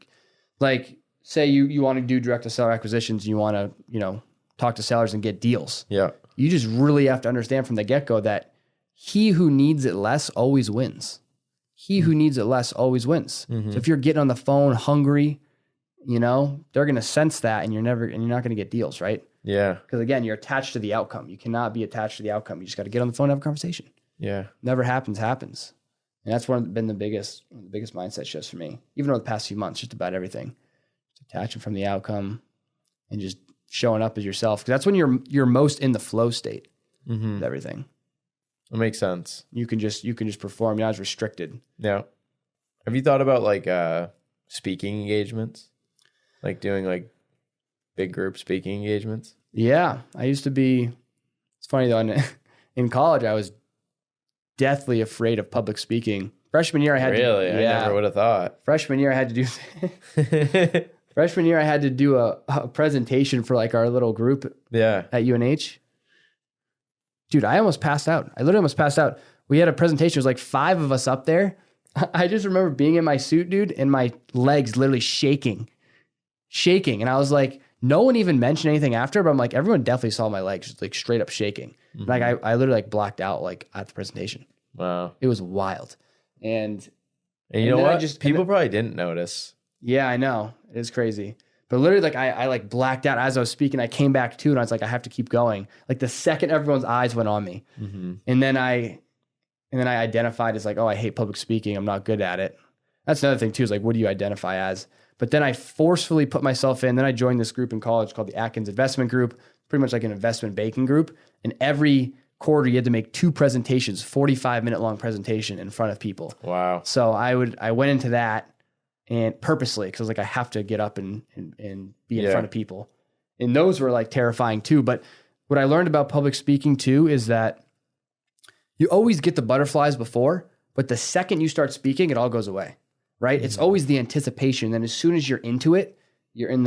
Like say you want to do direct to seller acquisitions, you want to, talk to sellers and get deals.
Yeah.
You just really have to understand from the get-go that he who needs it less always wins. He who needs it less always wins. So if you're getting on the phone hungry, they're going to sense that and you're not going to get deals, right?
Yeah.
Because again, you're attached to the outcome. You cannot be attached to the outcome. You just got to get on the phone and have a conversation.
Yeah.
Never happens. And that's been the biggest mindset shifts for me, even over the past few months, just about everything. Just attaching from the outcome and just showing up as yourself. Because that's when you're most in the flow state with everything.
That makes sense.
You can just perform. You're not as restricted.
Yeah. Have you thought about like speaking engagements? Like doing like big group speaking engagements?
Yeah. I used to be, it's funny though, in college, I was deathly afraid of public speaking. Freshman year, I had
Really? I never would have thought.
Freshman year, I had to do a presentation for like our little group at UNH. Dude, I almost passed out. I literally almost passed out. We had a presentation. It was like 5 of us up there. I just remember being in my suit, dude, and my legs literally shaking. And I was like, no one even mentioned anything after, but I'm like, everyone definitely saw my legs just like straight up shaking. Like I literally like blacked out like at the presentation.
Wow.
It was wild. And
you know what? People probably didn't notice.
Yeah, I know. It is crazy. But literally, like I like blacked out as I was speaking. I came back to it and I was like, I have to keep going. Like the second everyone's eyes went on me. And then I identified as like, oh, I hate public speaking. I'm not good at it. That's another thing too, is like, what do you identify as? But then I forcefully put myself in. Then I joined this group in college called the Atkins Investment Group, pretty much like an investment banking group. And every quarter you had to make 2 presentations, 45-minute long presentation in front of people.
Wow.
So I went into that and purposely, because I was like, I have to get up and be in front of people. And those were like terrifying too. But what I learned about public speaking too is that you always get the butterflies before, but the second you start speaking, it all goes away, right? It's always the anticipation. Then as soon as you're into it, you're in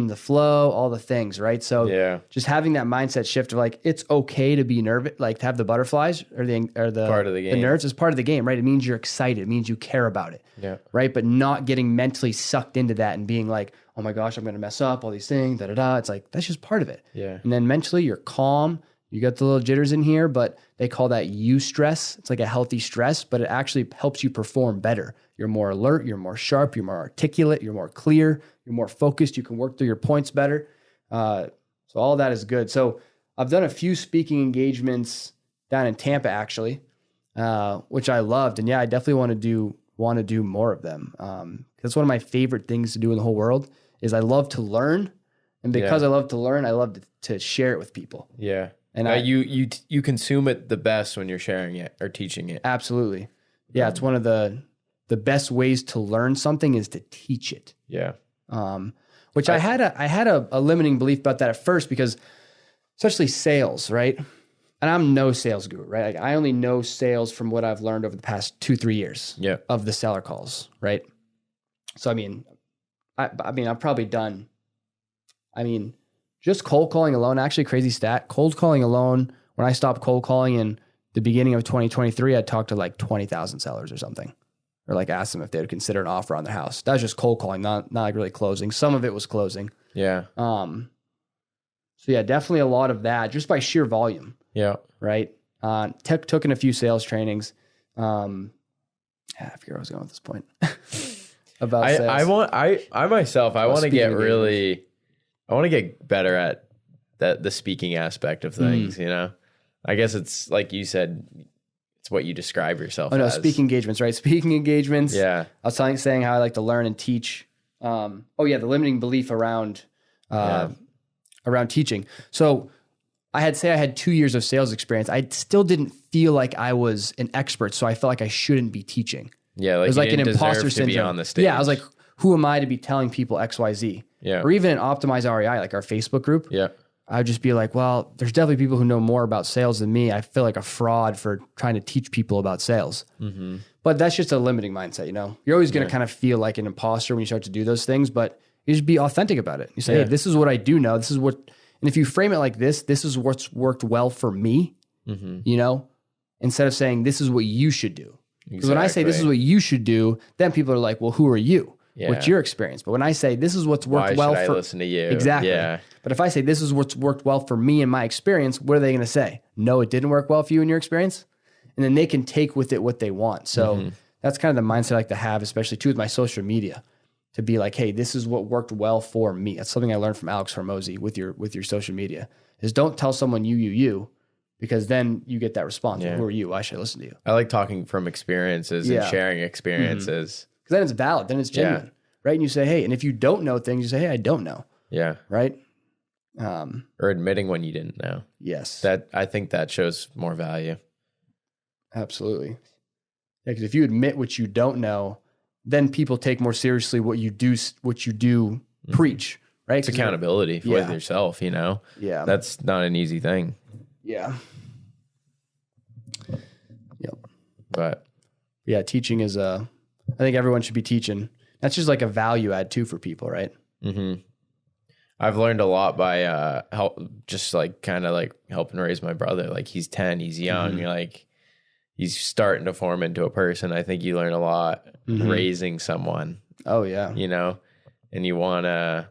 the flow, all the things, right? So just having that mindset shift of like, it's okay to be nervous, like to have the butterflies or the
part of the game.
The nerves is part of the game, right? It means you're excited. It means you care about it, right? But not getting mentally sucked into that and being like, oh my gosh, I'm going to mess up all these things, It's like, that's just part of it.
Yeah.
And then mentally you're calm. You got the little jitters in here, but they call that eustress. It's like a healthy stress, but it actually helps you perform better. You're more alert, you're more sharp, you're more articulate, you're more clear, you're more focused, you can work through your points better. So all of that is good. So I've done a few speaking engagements down in Tampa actually, which I loved. And yeah, I definitely want to do more of them. That's one of my favorite things to do in the whole world is I love to learn. And because I love to learn, I love to share it with people.
Yeah. And you consume it the best when you're sharing it or teaching it.
Absolutely. Yeah. It's one of the best ways to learn something is to teach it.
Yeah.
Which I had a limiting belief about that at first because especially sales, right? And I'm no sales guru, right? Like I only know sales from what I've learned over the past 2-3 years of the seller calls, right? So, I've probably done, just cold calling alone, actually crazy stat, cold calling alone, when I stopped cold calling in the beginning of 2023, I talked to like 20,000 sellers or something, or like asked them if they would consider an offer on their house. That was just cold calling, not like really closing. Some of it was closing.
Yeah.
So yeah, definitely a lot of that just by sheer volume.
Yeah.
Right. Took in a few sales trainings. I forget where I was going at this point about sales.
I want to get better at the speaking aspect of things, I guess it's like you said, it's what you describe yourself as. Oh no,
speaking engagements, right? Speaking engagements.
Yeah.
I was saying how I like to learn and teach. The limiting belief around teaching. So I had 2 years of sales experience. I still didn't feel like I was an expert, so I felt like I shouldn't be teaching.
Yeah, like
it was like an imposter syndrome.
To be on the stage.
Yeah, I was like, who am I to be telling people X, Y, Z?
Yeah.
Or even in Optimize REI, like our Facebook group.
Yeah.
I would just be like, well, there's definitely people who know more about sales than me. I feel like a fraud for trying to teach people about sales. Mm-hmm. But that's just a limiting mindset, You're always going to kind of feel like an imposter when you start to do those things, but you just be authentic about it. You say, hey, this is what I do know. This is what, and if you frame it like this is what's worked well for me, and instead of saying, this is what you should do. Because when I say this is what you should do, then people are like, well, who are you?
Yeah.
What's your experience? But when I say this is what's worked well
Why should
for
I listen to you?
Exactly.
Yeah.
But if I say this is what's worked well for me and my experience, what are they going to say? No, it didn't work well for you and your experience. And then they can take with it what they want. So that's kind of the mindset I like to have, especially too with my social media, to be like, hey, this is what worked well for me. That's something I learned from Alex Hormozy with your social media is don't tell someone you, because then you get that response.
Yeah.
Who are you? Why should I listen to you?
I like talking from experiences and sharing experiences.
Because then it's valid. Then it's genuine. Right. And you say, hey, and if you don't know things, you say, hey, I don't know.
Yeah.
Right.
Or admitting when you didn't know.
Yes.
I think that shows more value.
Absolutely. Yeah. Because if you admit what you don't know, then people take more seriously what you do preach. Right.
It's accountability with yourself, Yeah. That's not an easy thing.
Yeah. Yep.
But
yeah, teaching is I think everyone should be teaching. That's just like a value add too for people, right?
Mm-hmm. I've learned a lot by kind of helping raise my brother. Like he's 10, he's young, like he's starting to form into a person. I think you learn a lot raising someone.
Oh yeah.
And you want to,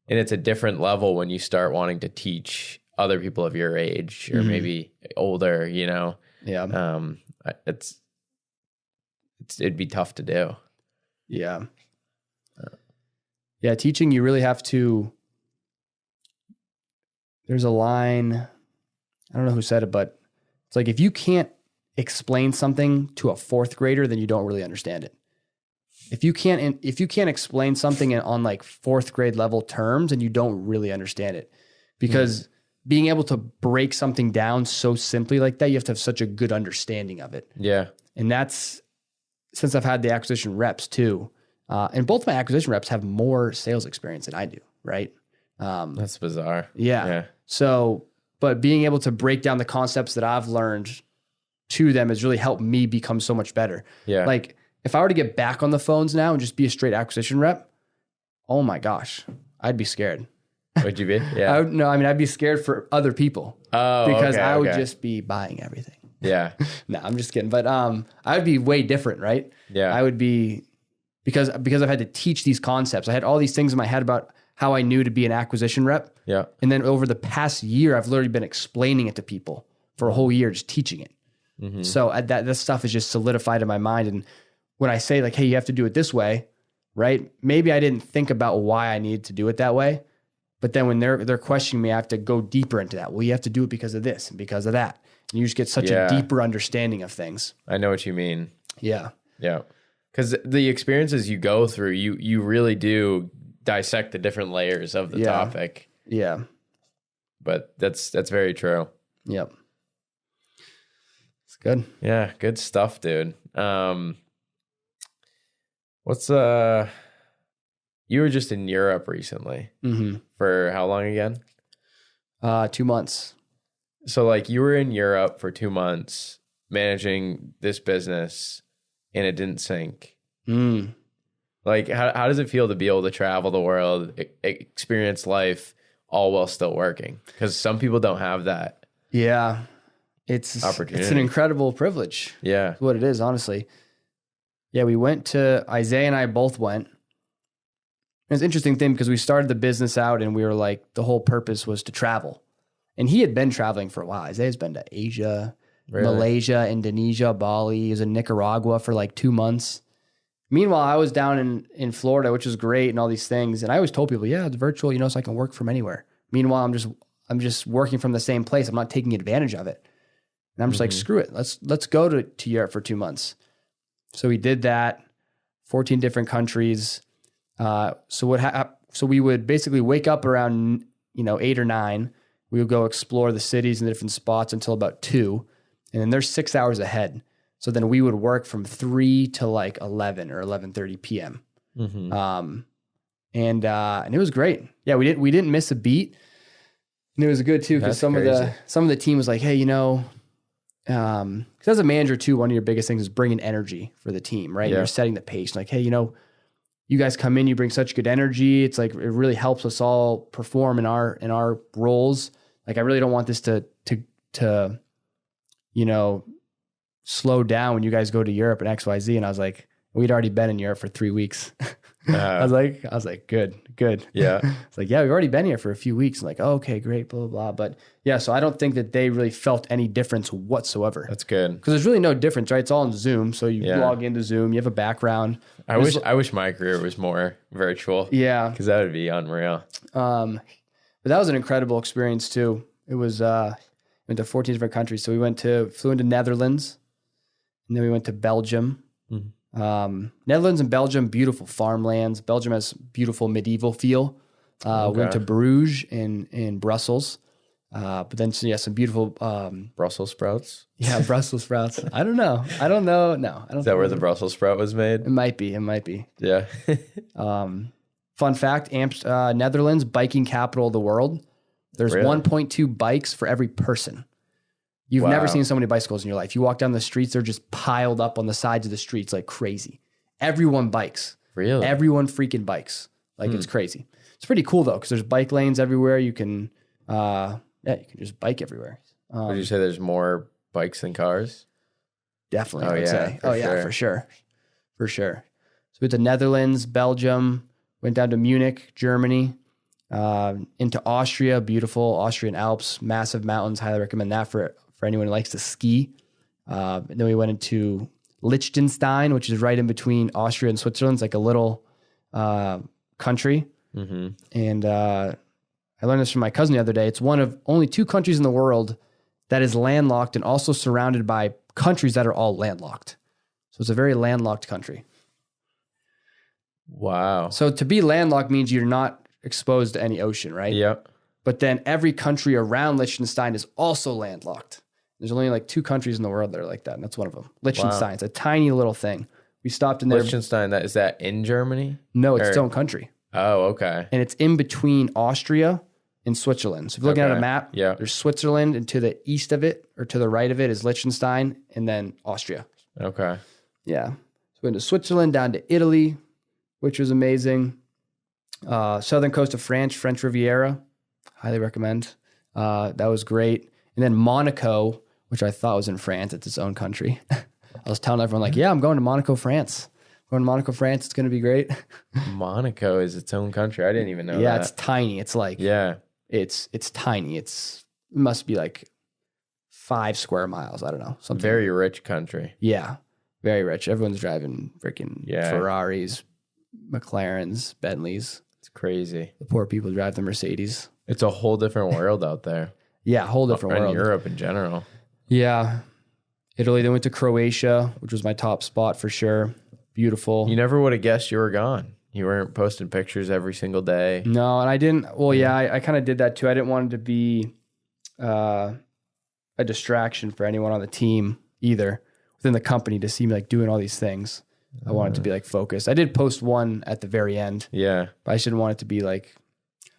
and it's a different level when you start wanting to teach other people of your age or maybe older, Yeah. It'd be tough to do.
Yeah. Yeah. Teaching, you really have to, there's a line, I don't know who said it, but it's like, if you can't explain something to a fourth grader, then you don't really understand it. If you can't explain something on like fourth grade level terms, and you don't really understand it, because being able to break something down so simply like that, you have to have such a good understanding of it.
Yeah.
And that's, since I've had the acquisition reps too, and both my acquisition reps have more sales experience than I do, right?
That's bizarre.
Yeah. So, but being able to break down the concepts that I've learned to them has really helped me become so much better.
Yeah.
Like if I were to get back on the phones now and just be a straight acquisition rep, oh my gosh, I'd be scared.
Would you be? Yeah.
I'd be scared for other people.
Oh,
because I would just be buying everything.
Yeah.
No, I'm just kidding. But I would be way different, right?
Yeah.
I would be, because I've had to teach these concepts. I had all these things in my head about how I knew to be an acquisition rep.
Yeah.
And then over the past year, I've literally been explaining it to people for a whole year, just teaching it. So that stuff is just solidified in my mind. And when I say like, hey, you have to do it this way, right? Maybe I didn't think about why I needed to do it that way. But then when they're questioning me, I have to go deeper into that. Well, you have to do it because of this and because of that. And you just get such a deeper understanding of things.
I know what you mean.
Yeah.
Yeah. Because the experiences you go through, you really do dissect the different layers of the topic.
Yeah.
But that's very true.
Yep. It's good.
Yeah, good stuff, dude. What's you were just in Europe recently. For how long again?
2 months.
So like you were in Europe for 2 months managing this business and it didn't sink. Like how does it feel to be able to travel the world, experience life all while still working? Because some people don't have that.
Yeah. It's an incredible privilege.
Yeah.
That's what it is, honestly. Yeah, we went to, Isaiah and I both went. It's an interesting thing because we started the business out and we were like, the whole purpose was to travel. And he had been traveling for a while. Isaiah's been to Asia, Malaysia, Indonesia, Bali. He was in Nicaragua for like 2 months. Meanwhile, I was down in Florida, which was great and all these things. And I always told people, yeah, it's virtual, so I can work from anywhere. Meanwhile, I'm just working from the same place. I'm not taking advantage of it. And I'm just like, screw it. Let's go to Europe for 2 months. So we did that, 14 different countries. So we would basically wake up around 8 or 9. We would go explore the cities and the different spots until about 2, and then they're 6 hours ahead. So then we would work from 3 to like 11 or 11:30 p.m. And it was great. Yeah, we didn't miss a beat, and it was good too because some of the team was like, hey, because as a manager too, one of your biggest things is bringing energy for the team, right? Yeah. You're setting the pace. Like, hey, you guys come in, you bring such good energy. It's like, it really helps us all perform in our roles. Like, I really don't want this to slow down when you guys go to Europe and XYZ. And I was like, we'd already been in Europe for 3 weeks. I was like, good.
Yeah.
It's like, yeah, we've already been here for a few weeks. I'm like, oh, okay, great, blah, blah, blah. But yeah, so I don't think that they really felt any difference whatsoever.
That's good.
Because there's really no difference, right? It's all in Zoom. So you log into Zoom, you have a background.
I wish my career was more virtual.
Yeah.
Because that would be unreal.
But that was an incredible experience too. It was, went to 14 different countries. So flew into Netherlands, and then we went to Belgium. Netherlands and Belgium, beautiful farmlands. Belgium has beautiful medieval feel. We went to Bruges in Brussels. But then some beautiful
Brussels sprouts.
Yeah, Brussels sprouts. I don't know. No, I don't.
Is that where the Brussels sprout was made?
It might be.
Yeah.
Fun fact: Netherlands, biking capital of the world. There's 1.2 bikes for every person. You've never seen so many bicycles in your life. You walk down the streets, they're just piled up on the sides of the streets like crazy. Everyone bikes.
Really?
Everyone freaking bikes. Like it's crazy. It's pretty cool though, because there's bike lanes everywhere. You can, you can just bike everywhere.
Would you say there's more bikes than cars?
Definitely, I would say. For sure. So we went to Netherlands, Belgium, went down to Munich, Germany, into Austria, beautiful Austrian Alps, massive mountains. Highly recommend that for anyone who likes to ski. And then we went into Liechtenstein, which is right in between Austria and Switzerland. It's like a little country. Mm-hmm. And I learned this from my cousin the other day. It's one of only 2 countries in the world that is landlocked and also surrounded by countries that are all landlocked. So it's a very landlocked country.
Wow.
So to be landlocked means you're not exposed to any ocean, right?
Yep.
But then every country around Liechtenstein is also landlocked. There's only like 2 countries in the world that are like that, and that's one of them. Liechtenstein. It's a tiny little thing. We stopped in there.
Liechtenstein, is that in Germany?
No, it's its own country.
Oh, okay.
And it's in between Austria and Switzerland. So if you're looking at a map, there's Switzerland, and to the east of it, or to the right of it, is Liechtenstein, and then Austria.
Okay.
Yeah. So we went to Switzerland, down to Italy, which was amazing. Southern coast of France, French Riviera. Highly recommend. That was great. And then Monaco, which I thought was in France. It's its own country. I was telling everyone, like, yeah, I'm going to Monaco, France. Going to Monaco, France. It's going to be great.
Monaco is its own country. I didn't even know that.
Yeah, it's tiny. It's like, it's tiny. It must be like 5 square miles. I don't know. Something.
Very rich country.
Yeah, very rich. Everyone's driving freaking Ferraris, McLarens, Bentleys.
It's crazy.
The poor people drive the Mercedes.
It's a whole different world out there.
Yeah, whole different world.
In Europe in general.
Yeah. Italy, then went to Croatia, which was my top spot for sure. Beautiful.
You never would have guessed you were gone. You weren't posting pictures every single day.
No, and I didn't. Well, yeah, I kind of did that too. I didn't want it to be a distraction for anyone on the team either, within the company, to see me like doing all these things. I wanted to be like focused. I did post one at the very end. Yeah. But I shouldn't want it to be like,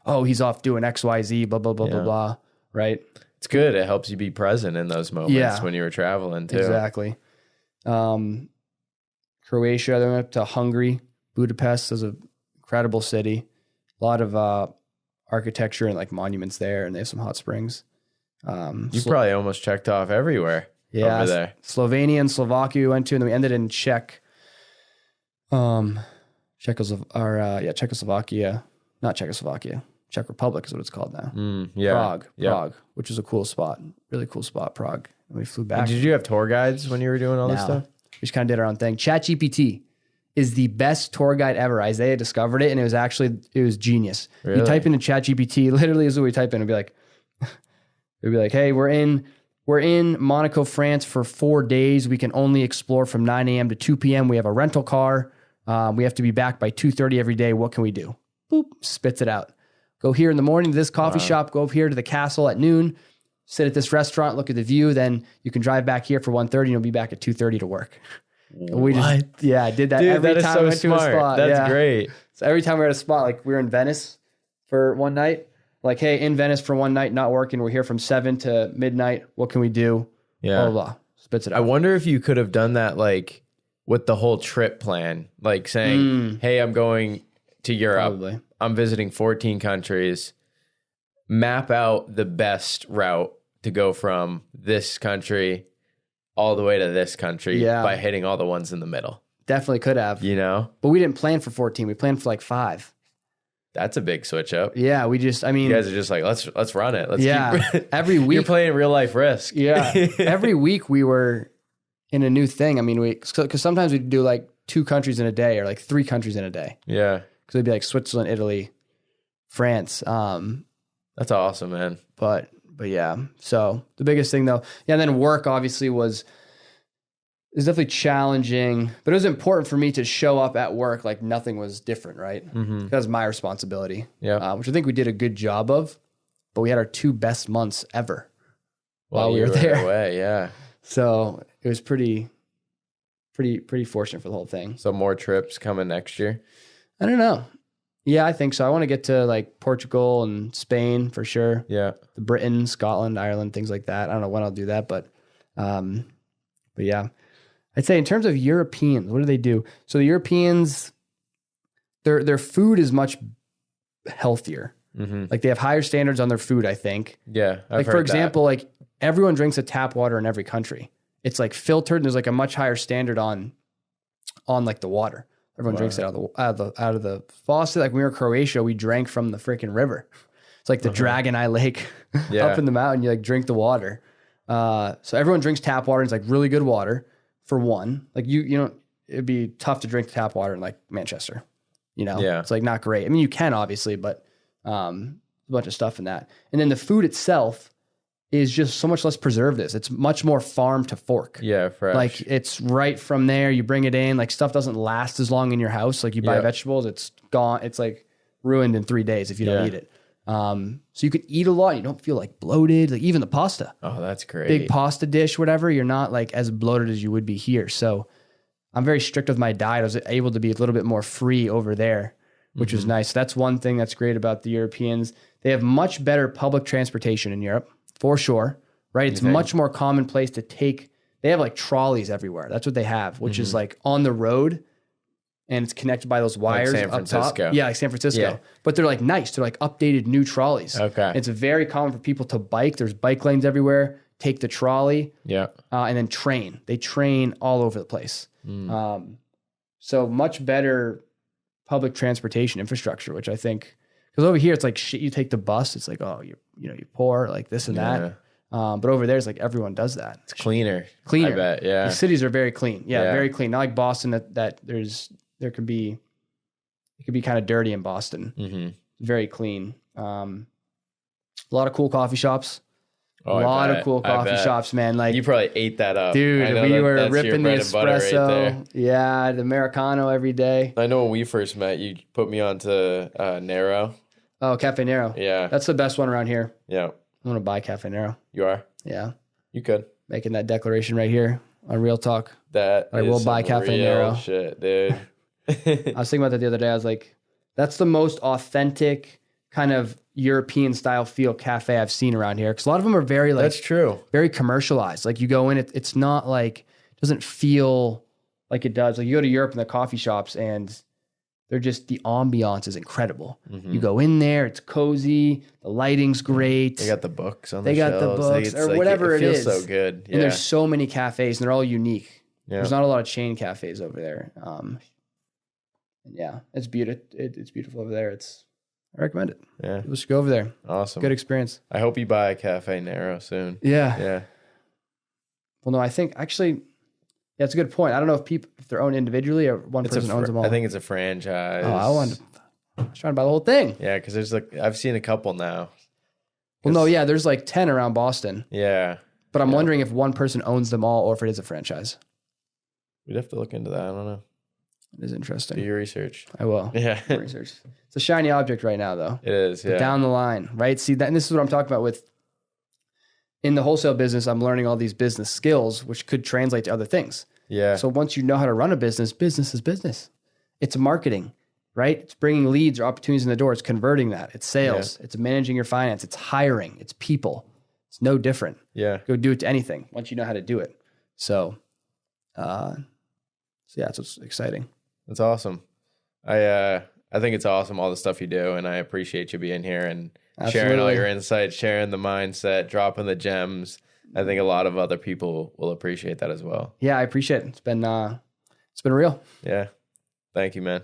oh, he's off doing XYZ, blah, blah, blah, blah, blah. Right?
It's good. It helps you be present in those moments when you were traveling too.
Exactly. Croatia, then went up to Hungary. Budapest is an incredible city. A lot of architecture and like monuments there, and they have some hot springs.
You probably almost checked off everywhere over there.
Slovenia and Slovakia we went to, and then we ended in Czechoslovakia. Not Czechoslovakia. Czech Republic is what it's called now. Prague, which is a cool spot. Really cool spot, Prague. And we flew back.
And did you have tour guides when you were doing all this stuff?
We just kind of did our own thing. ChatGPT is the best tour guide ever. Isaiah discovered it, and it was genius. Really? You type into ChatGPT, literally is what we type in. It'd be like, hey, we're in Monaco, France for 4 days. We can only explore from 9 a.m. to 2 p.m. We have a rental car. We have to be back by 2:30 every day. What can we do? Boop, spits it out. Go here in the morning to this coffee shop. Go over here to the castle at noon. Sit at this restaurant. Look at the view. Then you can drive back here for 1:30 and you'll be back at 2:30 to work. We I did that every time I went to a spot.
That's great.
So every time we were at a spot, like we were in Venice for one night. Like, hey, in Venice for one night, not working. We're here from 7 to midnight. What can we do?
Yeah.
Blah, blah, blah. Spits it out.
I wonder if you could have done that like with the whole trip plan. Like saying, hey, I'm going to Europe.
Probably.
I'm visiting 14 countries. Map out the best route to go from this country all the way to this country
Yeah.
by hitting all the ones in the middle.
Definitely could have.
You know,
But we didn't plan for 14. We planned for like 5.
that's a big switch up.
Yeah, we just, I mean,
You guys are just like, let's run it. Let's
yeah, every
You're
week,
playing real life risk.
yeah, every week we were in a new thing. I mean, because sometimes we'd do like 2 countries in a day or like 3 countries in a day.
Yeah.
Because it'd be like Switzerland, Italy, France.
That's awesome, man.
But yeah, so the biggest thing though, yeah, and then work obviously is definitely challenging, but it was important for me to show up at work like nothing was different, right?
Mm-hmm.
That was my responsibility,
Yeah.
which I think we did a good job of, but we had our 2 best months ever
While
we
you
were there.
away, yeah.
So it was pretty fortunate for the whole thing.
So more trips coming next year.
I don't know. Yeah, I think so. I want to get to like Portugal and Spain for sure.
Yeah.
Britain, Scotland, Ireland, things like that. I don't know when I'll do that, but yeah. I'd say in terms of Europeans, what do they do? So the Europeans, their food is much healthier.
Mm-hmm.
Like they have higher standards on their food, I think.
Yeah. I've
Like
heard
for
that.
example, like everyone drinks a tap water in every country. It's like filtered and there's like a much higher standard on like the water. Everyone drinks it out of the faucet. Like when we were in Croatia, we drank from the freaking river. It's like the Dragon Eye Lake up in the mountain. You like drink the water. So everyone drinks tap water. And it's like really good water for one. Like you know, it'd be tough to drink tap water in like Manchester. You know, it's like not great. I mean, you can obviously, but a bunch of stuff in that. And then the food itself is just so much less preservatives. It's much more farm to fork.
Yeah, fresh.
Like it's right from there. You bring it in. Like stuff doesn't last as long in your house. Like you buy vegetables, it's gone. It's like ruined in 3 days if you don't eat it. So you could eat a lot. You don't feel like bloated. Like even the pasta,
Oh, that's great.
big pasta dish, whatever. You're not like as bloated as you would be here. So I'm very strict with my diet. I was able to be a little bit more free over there, which was nice. That's one thing that's great about the Europeans. They have much better public transportation in Europe. For sure, right? It's much more commonplace to take, they have like trolleys everywhere. That's what they have, which is like on the road and it's connected by those wires
San
up
Francisco.
top. Yeah, like San Francisco.
Yeah.
But they're like nice. They're like updated new trolleys.
Okay.
It's very common for people to bike. There's bike lanes everywhere. Take the trolley
Yeah.
and then train. They train all over the place. So much better public transportation infrastructure, which I think, because over here it's like shit. You take the bus, it's like, oh, you're poor, like this and that. But over there, it's like everyone does that.
It's cleaner.
Cleaner.
I bet. Yeah.
The cities are very clean. Yeah, very clean. Not like Boston that it could be kind of dirty in Boston.
Mm-hmm.
Very clean. A lot of cool coffee shops.
Oh,
a lot
I bet.
of cool
I
coffee
bet.
shops, man. Like
You probably ate that up.
dude,
I know
we were
that's your
ripping the
bread and butter right
espresso.
there.
Yeah, the Americano every day.
I know when we first met, you put me onto Nero.
Oh, Cafe Nero.
Yeah.
That's the best one around here.
Yeah.
I want to buy Cafe Nero.
You are?
Yeah.
You could.
Making that declaration right here on Real Talk.
That
I
is
will buy
some
Cafe
real
Nero.
shit, dude.
I was thinking about that the other day. I was like, that's the most authentic kind of European style feel cafe I've seen around here. Because a lot of them are very like,
That's true.
very commercialized. Like you go in, it's not like, it doesn't feel like it does. Like you go to Europe and the coffee shops and they're just, the ambiance is incredible.
Mm-hmm.
You go in there, it's cozy, the lighting's great.
They got the books on
They
the
got the
shelves.
books,
It's
or
like,
whatever it
feels
is.
so good. Yeah.
And there's so many cafes and they're all unique.
Yeah.
There's not a lot of chain cafes over there. And yeah, it's beautiful. It's beautiful over there. I recommend it.
Yeah.
Let's go over there.
Awesome.
Good experience.
I hope you buy a Cafe Nero soon.
Yeah.
Yeah.
Well, no, I think actually, yeah, it's a good point. I don't know if they're owned individually or one person owns them all.
I think it's a franchise.
Oh, I was trying to buy the whole thing.
Yeah, because there's like, I've seen a couple now.
Well, no, yeah, there's like 10 around Boston.
Yeah.
But I'm wondering if one person owns them all or if it is a franchise.
We'd have to look into that. I don't know.
It is interesting.
Do your research.
I will.
Yeah.
Research. It's a shiny object right now, though.
It is.
But
Yeah.
down the line, right? See that, and this is what I'm talking about with in the wholesale business. I'm learning all these business skills, which could translate to other things.
Yeah.
So once you know how to run a business, business is business. It's marketing, right? It's bringing leads or opportunities in the door. It's converting that. It's sales. It's managing your finance. It's hiring. It's people. It's no different.
Yeah.
Go do it to anything once you know how to do it. So yeah, it's what's exciting.
That's awesome. I think it's awesome, all the stuff you do, and I appreciate you being here and sharing all
Absolutely.
your insights, sharing the mindset, dropping the gems. I think a lot of other people will appreciate that as well.
Yeah, I appreciate it. It's been real.
Yeah. Thank you, man.